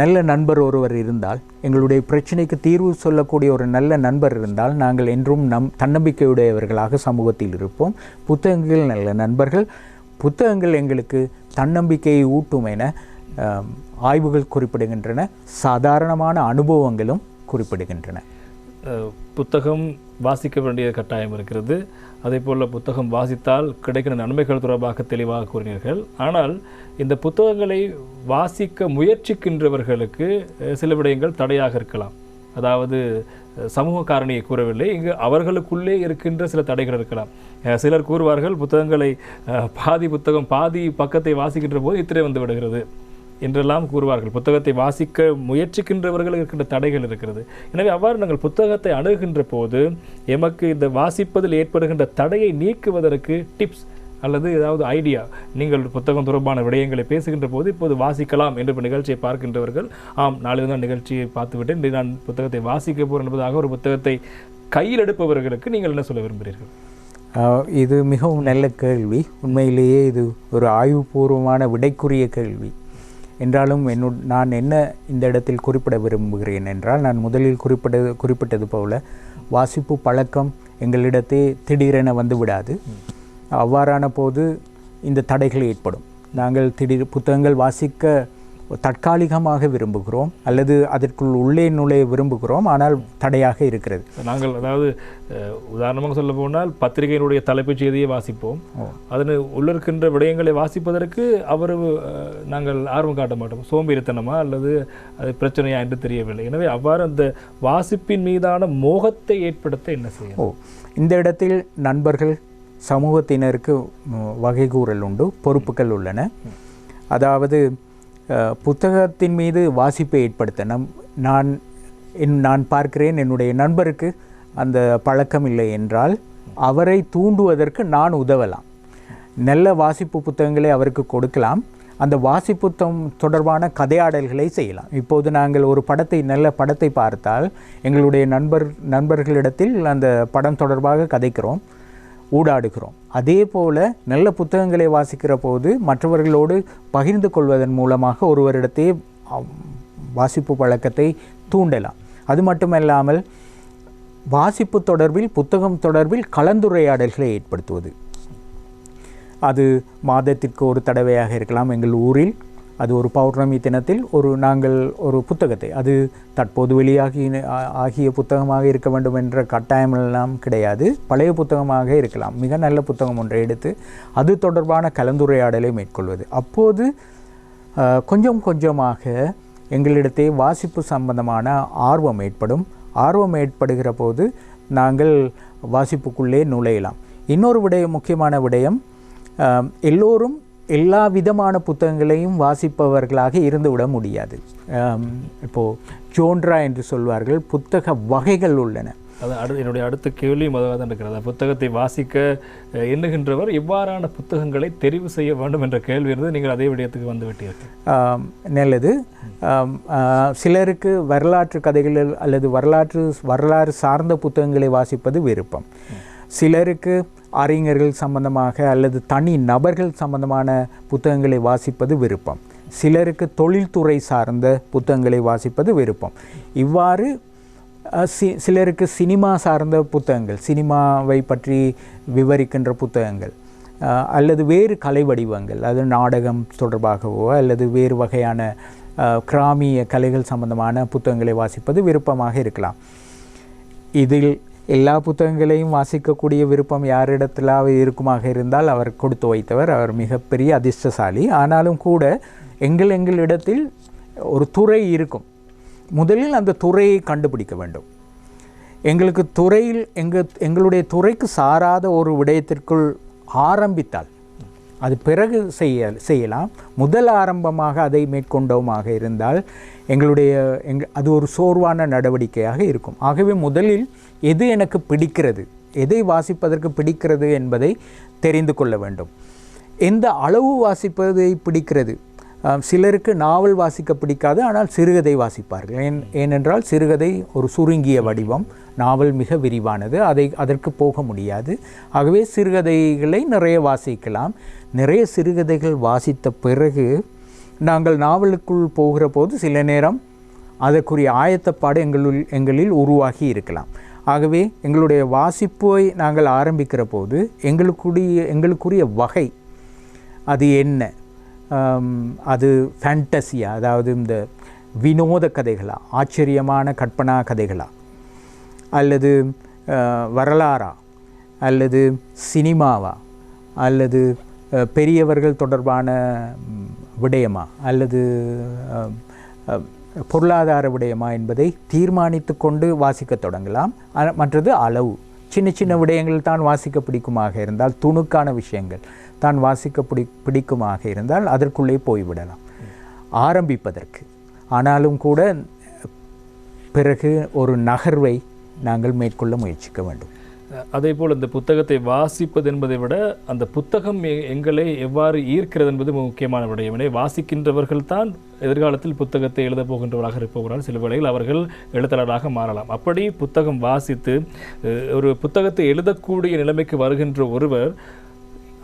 நல்ல நண்பர் ஒருவர் இருந்தால், எங்களுடைய பிரச்சனைக்கு தீர்வு சொல்லக்கூடிய ஒரு நல்ல நண்பர் இருந்தால் நாங்கள் என்றும் தன்னம்பிக்கையுடையவர்களாக சமூகத்தில் இருப்போம். புத்தகங்கள் நல்ல நண்பர்கள். புத்தகங்கள் எங்களுக்கு தன்னம்பிக்கையை ஊட்டும் என ஆய்வுகள் குறிப்பிடுகின்றன. சாதாரணமான அனுபவங்களும் குறிப்பிடுகின்றன. புத்தகம் வாசிக்க வேண்டிய கட்டாயம் இருக்கிறது. அதே போல் புத்தகம் வாசித்தால் கிடைக்கிற நன்மைகள் தொடர்பாக தெளிவாக கூறினீர்கள். ஆனால் இந்த புத்தகங்களை வாசிக்க முயற்சிக்கின்றவர்களுக்கு சில விடயங்கள் தடையாக இருக்கலாம். அதாவது சமூக காரணியை கூறவில்லை, இங்கு அவர்களுக்குள்ளே இருக்கின்ற சில தடைகள் இருக்கலாம். சிலர் கூறுவார்கள், புத்தகங்களை பாதி பக்கத்தை வாசிக்கின்ற போது இத்திரை வந்து விடுகிறது என்றெல்லாம் கூறுவார்கள். புத்தகத்தை வாசிக்க முயற்சிக்கின்றவர்கள் இருக்கின்ற தடைகள் இருக்கிறது. எனவே அவ்வாறு நாங்கள் புத்தகத்தை அணுகின்ற போது எமக்கு இந்த வாசிப்பதில் ஏற்படுகின்ற தடையை நீக்குவதற்கு டிப்ஸ் அல்லது ஏதாவது ஐடியா, நீங்கள் புத்தகம் தொடர்பான விடயங்களை பேசுகின்ற போது இப்போது வாசிக்கலாம் என்ற நிகழ்ச்சியை பார்க்கின்றவர்கள், நாளை தான் நிகழ்ச்சியை பார்த்துவிட்டேன், நான் புத்தகத்தை வாசிக்க போகிறேன் என்பதாக ஒரு புத்தகத்தை கையில் எடுப்பவர்களுக்கு நீங்கள் என்ன சொல்ல விரும்புகிறீர்கள்? இது மிகவும் நல்ல கேள்வி. உண்மையிலேயே இது ஒரு ஆய்வுபூர்வமான விடைக்குரிய கேள்வி. என்றாலும் நான் என்ன இந்த இடத்தில் குறிப்பிட விரும்புகிறேன் என்றால், நான் முதலில் குறிப்பிட்டது போல வாசிப்பு பழக்கம் எங்களிடத்தே திடீரென வந்து விடாது. அவ்வாறான போது இந்த தடைகள் ஏற்படும். நாங்கள் புத்தகங்கள் வாசிக்க தற்காலிகமாக விரும்புகிறோம் அல்லது அதற்குள் உள்ளே நுழைய விரும்புகிறோம், ஆனால் தடையாக இருக்கிறது. நாங்கள் அதாவது உதாரணமாக சொல்ல போனால் பத்திரிகையினுடைய தலைப்புச் செய்தியை வாசிப்போம், அதன் உள்ளிருக்கின்ற விடயங்களை வாசிப்பதற்கு நாங்கள் ஆர்வம் காட்ட மாட்டோம். சோம்பேறித்தனமா அல்லது அது பிரச்சனையா என்று தெரியவில்லை. எனவே அவ்வாறு அந்த வாசிப்பின் மீதான மோகத்தை ஏற்படுத்த என்ன செய்யும்? இந்த இடத்தில் நண்பர்கள், சமூகத்தினருக்கு வகைகூறல் உண்டு, பொறுப்புகள் உள்ளன. அதாவது புத்தகத்தின் மீது வாசிப்பை ஏற்படுத்த நான் பார்க்கிறேன், என்னுடைய நண்பருக்கு அந்த பழக்கம் இல்லை என்றால் அவரை தூண்டுவதற்கு நான் உதவலாம். நல்ல வாசிப்பு புத்தகங்களை அவருக்கு கொடுக்கலாம். அந்த வாசிப்பு தொடர்பான கதையாடல்களை செய்யலாம். இப்போது நாங்கள் ஒரு நல்ல படத்தை பார்த்தால் எங்களுடைய நண்பர்களிடத்தில் அந்த படம் தொடர்பாக கதைக்கிறோம். ஊடாடுகிறோம். அதே போல் நல்ல புத்தகங்களை வாசிக்கிற போது மற்றவர்களோடு பகிர்ந்து கொள்வதன் மூலமாக ஒருவரிடத்தே வாசிப்பு பழக்கத்தை தூண்டலாம். அது மட்டுமல்லாமல் வாசிப்பு தொடர்பில், புத்தகம் தொடர்பில் கலந்துரையாடல்களை ஏற்படுத்துவது. அது மாதத்திற்கு ஒரு தடவையாக இருக்கலாம். எங்கள் ஊரில் அது ஒரு பௌர்ணமி தினத்தில் நாங்கள் ஒரு புத்தகத்தை, அது தற்போது ஆகிய புத்தகமாக இருக்க வேண்டும் என்ற கட்டாயமெல்லாம் கிடையாது, பழைய புத்தகமாக இருக்கலாம், மிக நல்ல புத்தகம் ஒன்றை எடுத்து அது தொடர்பான கலந்துரையாடலை மேற்கொள்வது. அப்போது கொஞ்சம் கொஞ்சமாக எங்களிடத்தே வாசிப்பு சம்பந்தமான ஆர்வம் ஏற்படும். ஆர்வம் ஏற்படுகிற போது நாங்கள் வாசிப்புக்குள்ளே நுழையலாம். இன்னொரு முக்கியமான விடயம், எல்லோரும் எல்லா விதமான புத்தகங்களையும் வாசிப்பவர்களாக இருந்துவிட முடியாது. இப்போது ஜோன்ரா என்று சொல்வார்கள், புத்தக வகைகள் உள்ளன. அது என்னுடைய அடுத்த கேள்வியும் அதாக தான் இருக்கிறது. புத்தகத்தை வாசிக்க எண்ணுகின்றவர் எவ்வாறான புத்தகங்களை தெரிவு செய்ய வேண்டும் என்ற கேள்வி இருந்து நீங்கள் அதே விடயத்துக்கு வந்து விட்டீர்கள். நல்லது. சிலருக்கு வரலாற்று கதைகள் அல்லது வரலாறு சார்ந்த புத்தகங்களை வாசிப்பது விருப்பம். சிலருக்கு அறிஞர்கள் சம்பந்தமாக அல்லது தனி நபர்கள் சம்பந்தமான புத்தகங்களை வாசிப்பது விருப்பம். சிலருக்கு தொழில்துறை சார்ந்த புத்தகங்களை வாசிப்பது விருப்பம். இவ்வாறு சிலருக்கு சினிமா சார்ந்த புத்தகங்கள், சினிமாவை பற்றி விவரிக்கின்ற புத்தகங்கள் அல்லது வேறு கலை வடிவங்கள், அது நாடகம் தொடர்பாகவோ அல்லது வேறு வகையான கிராமிய கலைகள் சம்பந்தமான புத்தகங்களை வாசிப்பது விருப்பமாக இருக்கலாம். இதில் எல்லா புத்தகங்களையும் வாசிக்கக்கூடிய விருப்பம் யாரிடத்திலாவது இருக்குமாக இருந்தால் அவர் கொடுத்து வைத்தவர், அவர் மிகப்பெரிய அதிர்ஷ்டசாலி. ஆனாலும் கூட எங்களிடத்தில் ஒரு துறை இருக்கும். முதலில் அந்த துறையை கண்டுபிடிக்க வேண்டும். எங்களுக்கு துறையில் எங்களுடைய துறைக்கு சாராத ஒரு விடயத்திற்குள் ஆரம்பித்தால் அது பிறகு செய்யலாம். முதல் ஆரம்பமாக அதை மேற்கொண்டோமாக இருந்தால் அது ஒரு சோர்வான நடவடிக்கையாக இருக்கும். ஆகவே முதலில் எது எனக்கு பிடிக்கிறது, எதை வாசிப்பதற்கு பிடிக்கிறது என்பதை தெரிந்து கொள்ள வேண்டும். எந்த அளவு வாசிப்பதை பிடிக்கிறது. சிலருக்கு நாவல் வாசிக்க பிடிக்காது, ஆனால் சிறுகதை வாசிப்பார்கள். ஏனென்றால் சிறுகதை ஒரு சுருங்கிய வடிவம், நாவல் மிக விரிவானது, அதற்கு போக முடியாது. ஆகவே சிறுகதைகளை நிறைய வாசிக்கலாம். நிறைய சிறுகதைகள் வாசித்த பிறகு நாங்கள் நாவலுக்குள் போகிற போது சில நேரம் அதற்குரிய ஆயத்தப்பாடு எங்களில் உருவாகி இருக்கலாம். ஆகவே எங்களுடைய வாசிப்பை நாங்கள் ஆரம்பிக்கிற போது எங்களுக்குரிய வகை அது என்ன, அது ஃபேண்டசியா, அதாவது இந்த வினோத கதைகளா, ஆச்சரியமான கற்பனா கதைகளா, அல்லது வரலாறா, அல்லது சினிமாவா, அல்லது பெரியவர்கள் தொடர்பான விடயமா, அல்லது பொருளாதார விடயமா என்பதை தீர்மானித்து கொண்டு வாசிக்க தொடங்கலாம். மற்றது அளவு. சின்ன சின்ன விடயங்கள் தான் வாசிக்க பிடிக்குமாக இருந்தால், துணுக்கான விஷயங்கள் தான் வாசிக்க பிடிக்குமாக இருந்தால் அதற்குள்ளே போய்விடலாம் ஆரம்பிப்பதற்கு. ஆனாலும் கூட பிறகு ஒரு நகர்வை நாங்கள் மேற்கொள்ள முயற்சிக்க வேண்டும். அதே போல் இந்த புத்தகத்தை வாசிப்பது என்பதை விட அந்த புத்தகம் எங்களை எவ்வாறு ஈர்க்கிறது என்பது முக்கியமான விடயம். எனவே வாசிக்கின்றவர்கள் தான் எதிர்காலத்தில் புத்தகத்தை எழுதப் போகின்றவராக இருப்பவர்கள். சில வேளையில் அவர்கள் எழுத்தாளராக மாறலாம். அப்படி புத்தகம் வாசித்து ஒரு புத்தகத்தை எழுதக்கூடிய நிலைமைக்கு வருகின்ற ஒருவர்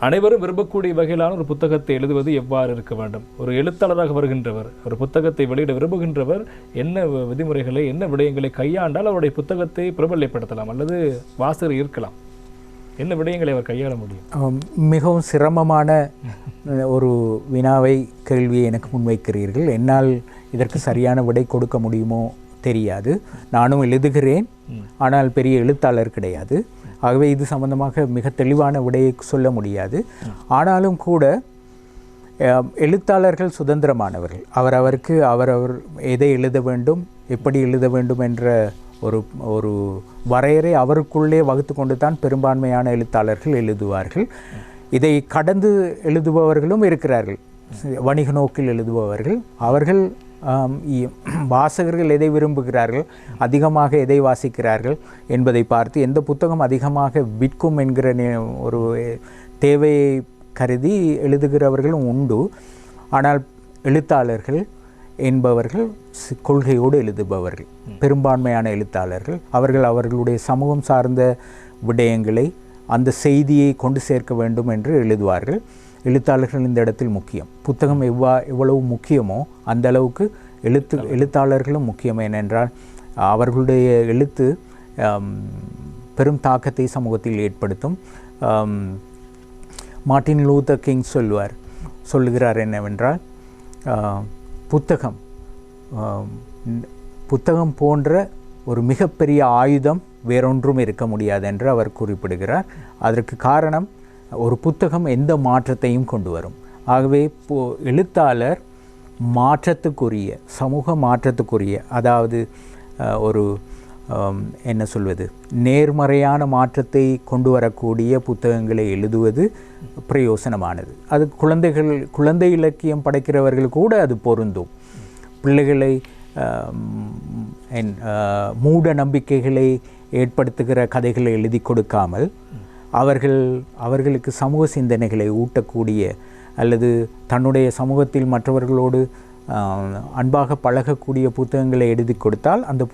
அனைவரும் விரும்பக்கூடிய வகையிலான ஒரு புத்தகத்தை எழுதுவது எவ்வாறு இருக்க வேண்டும்? ஒரு எழுத்தாளராக வருகின்றவர், ஒரு புத்தகத்தை வெளியிட விரும்புகின்றவர் என்ன விதிமுறைகளை, என்ன விடயங்களை கையாண்டால் அவருடைய புத்தகத்தை பிரபல்யப்படுத்தலாம் அல்லது வாசகர் ஈர்க்கலாம்? என்ன விடயங்களை அவர் கையாள முடியும்? மிகவும் சிரமமான ஒரு கேள்வியை எனக்கு முன்வைக்கிறீர்கள். என்னால் இதற்கு சரியான விடை கொடுக்க முடியுமோ தெரியாது. நானும் எழுதுகிறேன், ஆனால் பெரிய எழுத்தாளர் கிடையாது. ஆகவே இது சம்பந்தமாக மிக தெளிவான விடையை சொல்ல முடியாது. ஆனாலும் கூட எழுத்தாளர்கள் சுதந்திரமானவர்கள். அவரவர் எதை எழுத வேண்டும், எப்படி எழுத வேண்டும் என்ற ஒரு வரையறை அவருக்குள்ளே வகுத்து கொண்டு தான் பெரும்பான்மையான எழுத்தாளர்கள் எழுதுவார்கள். இதை கடந்து எழுதுபவர்களும் இருக்கிறார்கள். வணிக நோக்கில் எழுதுபவர்கள் அவர்கள் வாசகர்கள் எதை விரும்புகிறார்கள், அதிகமாக எதை வாசிக்கிறார்கள் என்பதை பார்த்து எந்த புத்தகம் அதிகமாக விற்கும் என்கிற ஒரு தேவையை கருதி எழுதுகிறவர்களும் உண்டு. ஆனால் எழுத்தாளர்கள் என்பவர்கள் கொள்கையோடு எழுதுபவர்கள், பெரும்பான்மையான எழுத்தாளர்கள் அவர்களுடைய சமூகம் சார்ந்த விடயங்களை அந்த செய்தியை கொண்டு சேர்க்க வேண்டும் என்று எழுதுவார்கள். எழுத்தாளர்கள் இந்த இடத்தில் முக்கியம். புத்தகம் எவ்வளவு முக்கியமோ அந்த அளவுக்கு எழுத்தாளர்களும் முக்கியம். ஏனென்றால் அவர்களுடைய எழுத்து பெரும் தாக்கத்தை சமூகத்தில் ஏற்படுத்தும். மார்ட்டின் லூதர் கிங் சொல்லுகிறார் என்னவென்றால், புத்தகம் போன்ற ஒரு மிகப்பெரிய ஆயுதம் வேறொன்றும் இருக்க முடியாது என்று அவர் குறிப்பிடுகிறார். அதற்கு காரணம், ஒரு புத்தகம் எந்த மாற்றத்தையும் கொண்டு வரும். ஆகவே எழுத்தாளர் மாற்றத்துக்குரிய, சமூக மாற்றத்துக்குரிய, அதாவது ஒரு என்ன சொல்வது, நேர்மறையான மாற்றத்தை கொண்டு வரக்கூடிய புத்தகங்களை எழுதுவது பிரயோசனமானது. அது குழந்தை இலக்கியம் படைக்கிறவர்கள் கூட அது பொருந்தும். பிள்ளைகளை மூட நம்பிக்கைகளை ஏற்படுத்துகிற கதைகளை எழுதி கொடுக்காமல் அவர்களுக்கு சமூக சிந்தனைகளை ஊட்டக்கூடிய அல்லது தன்னுடைய சமூகத்தில் மற்றவர்களோடு அன்பாக பழகக்கூடிய புத்தகங்களை எழுதி கொடுத்தால் அந்த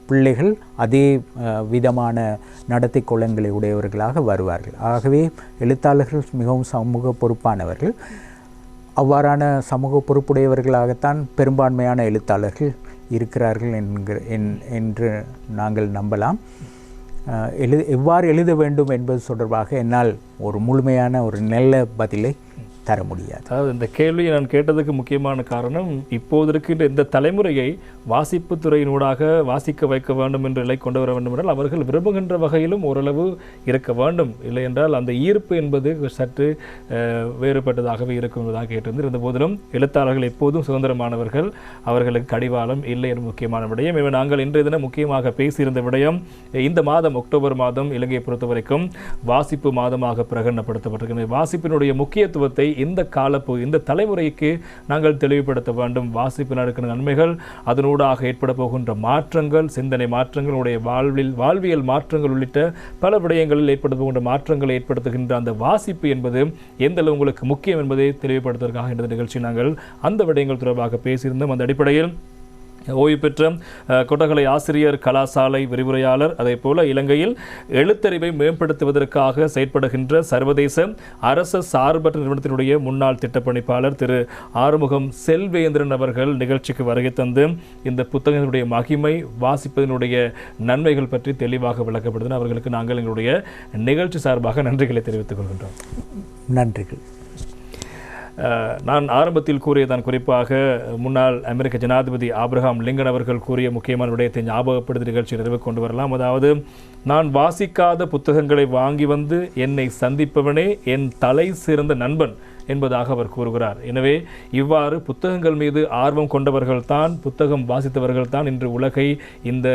பிள்ளைகள் அதே விதமான நடத்தை கோலங்களை உடையவர்களாக வருவார்கள். ஆகவே எழுத்தாளர்கள் மிகவும் சமூக பொறுப்பானவர்கள். அவ்வாறான சமூக பொறுப்புடையவர்களாகத்தான் பெரும்பான்மையான எழுத்தாளர்கள் இருக்கிறார்கள் என்று நாங்கள் நம்பலாம். எவ்வாறு எழுத வேண்டும் என்பது தொடர்பாக என்னால் ஒரு முழுமையான ஒரு நல்ல பதிலை தர முடியாது. அதாவது இந்த கேள்வியை நான் கேட்டதுக்கு முக்கியமான காரணம், இப்போது இருக்கின்ற இந்த தலைமுறையை வாசிப்பு துறையினூடாக வாசிக்க வைக்க வேண்டும் என்ற நிலை கொண்டு வர வேண்டும் என்றால் அவர்கள் விரும்புகின்ற வகையிலும் ஓரளவு இருக்க வேண்டும். இல்லை என்றால் அந்த ஈர்ப்பு என்பது சற்று வேறுபட்டதாகவே இருக்கும் என்பதாக கேட்டிருந்து. இருந்த போதிலும் எழுத்தாளர்கள் எப்போதும் சுதந்திரமானவர்கள், அவர்களுக்கு கடிவாளம் இல்லை என்ற முக்கியமான விடயம். இவை நாங்கள் இன்றைய தினம் முக்கியமாக பேசியிருந்த விடயம், இந்த மாதம் அக்டோபர் மாதம் இலங்கையை பொறுத்த வரைக்கும் வாசிப்பு மாதமாக பிரகடனப்படுத்தப்பட்டிருக்கிறது. வாசிப்பினுடைய முக்கியத்துவத்தை இந்த தலைமுறைக்கு நாங்கள் தெளிவுபடுத்த வேண்டும். வாசிப்பு நடக்கிற நன்மைகள், அதனூடாக ஏற்பட போகின்ற மாற்றங்கள், சிந்தனை மாற்றங்கள், உடைய வாழ்வியல் மாற்றங்கள் உள்ளிட்ட பல விடயங்களில் ஏற்பட போகின்ற மாற்றங்களை ஏற்படுத்துகின்ற அந்த வாசிப்பு என்பது எந்த அளவு உங்களுக்கு முக்கியம் என்பதை தெளிவுபடுத்துவதற்காக இந்த நிகழ்ச்சி நாங்கள் அந்த விடயங்கள் தொடர்பாக பேசியிருந்தோம். அந்த அடிப்படையில் ஓய்வு பெற்ற கொட்டகலை ஆசிரியர், கலாசாலை விரிவுரையாளர், அதே போல இலங்கையில் எழுத்தறிவை மேம்படுத்துவதற்காக செயற்படுகின்ற சர்வதேச அரச சார்பற்ற நிறுவனத்தினுடைய முன்னாள் திட்டப்பணிப்பாளர் திரு ஆறுமுகம் செல்வேந்திரன் அவர்கள் நிகழ்ச்சிக்கு வருகை தந்து இந்த புத்தகத்தினுடைய மகிமை, வாசிப்பதனுடைய நன்மைகள் பற்றி தெளிவாக விளக்கப்படுத்தின அவர்களுக்கு நாங்கள் எங்களுடைய நிகழ்ச்சி சார்பாக நன்றிகளை தெரிவித்துக் கொள்கின்றோம். நன்றிகள். நான் ஆரம்பத்தில் கூறியதான், குறிப்பாக முன்னாள் அமெரிக்க ஜனாதிபதி ஆப்ரஹாம் லிங்கன் அவர்கள் கூறிய முக்கியமான விடயத்தை ஞாபகப்படுத்தி நிகழ்ச்சி நிறைவு கொண்டு வரலாம். அதாவது, நான் வாசிக்காத புத்தகங்களை வாங்கி வந்து என்னை சந்திப்பவனே என் தலை சிறந்த நண்பன் என்பதாக அவர் கூறுகிறார். எனவே இவ்வாறு புத்தகங்கள் மீது ஆர்வம் கொண்டவர்கள்தான், புத்தகம் வாசித்தவர்கள்தான் இன்று இந்த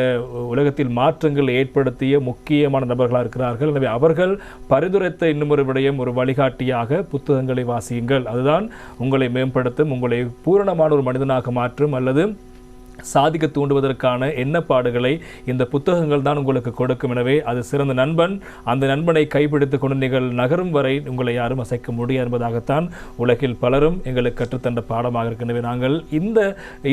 உலகத்தில் மாற்றங்கள் ஏற்படுத்திய முக்கியமான நபர்களாக இருக்கிறார்கள். எனவே அவர்கள் பரிந்துரைத்த இன்னும் ஒரு விடயம், ஒரு வழிகாட்டியாக புத்தகங்களை வாசியுங்கள், அதுதான் உங்களை மேம்படுத்தும், உங்களை பூரணமான ஒரு மனிதனாக மாற்றும் அல்லது சாதிக்க தூண்டுவதற்கான எண்ணப்பாடுகளை இந்த புத்தகங்கள் தான் உங்களுக்கு கொடுக்கும். எனவே அது சிறந்த நண்பன். அந்த நண்பனை கைப்பிடித்துக் கொண்டு நீங்கள் நகரும் வரை உங்களை யாரும் அசைக்க முடியாது என்பதாகத்தான் உலகில் பலரும் எங்களுக்கு கற்றுத்தந்த பாடமாக இருக்கின்றன. நாங்கள்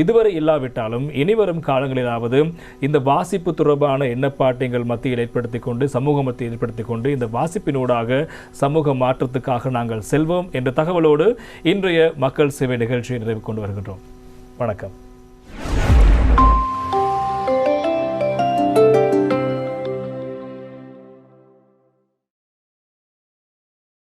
இதுவரை இல்லாவிட்டாலும் இனிவரும் காலங்களிலாவது இந்த வாசிப்பு தொடர்பான எண்ணப்பாட்டை எங்கள் மத்தியில் ஏற்படுத்தி கொண்டு, சமூக மத்தியில் ஏற்படுத்தி கொண்டு, இந்த வாசிப்பினூடாக சமூக மாற்றத்துக்காக நாங்கள் செல்வோம் என்ற தகவலோடு இன்றைய மக்கள் சேவை நிகழ்ச்சியை நிறைவு கொண்டு வருகின்றோம். வணக்கம்.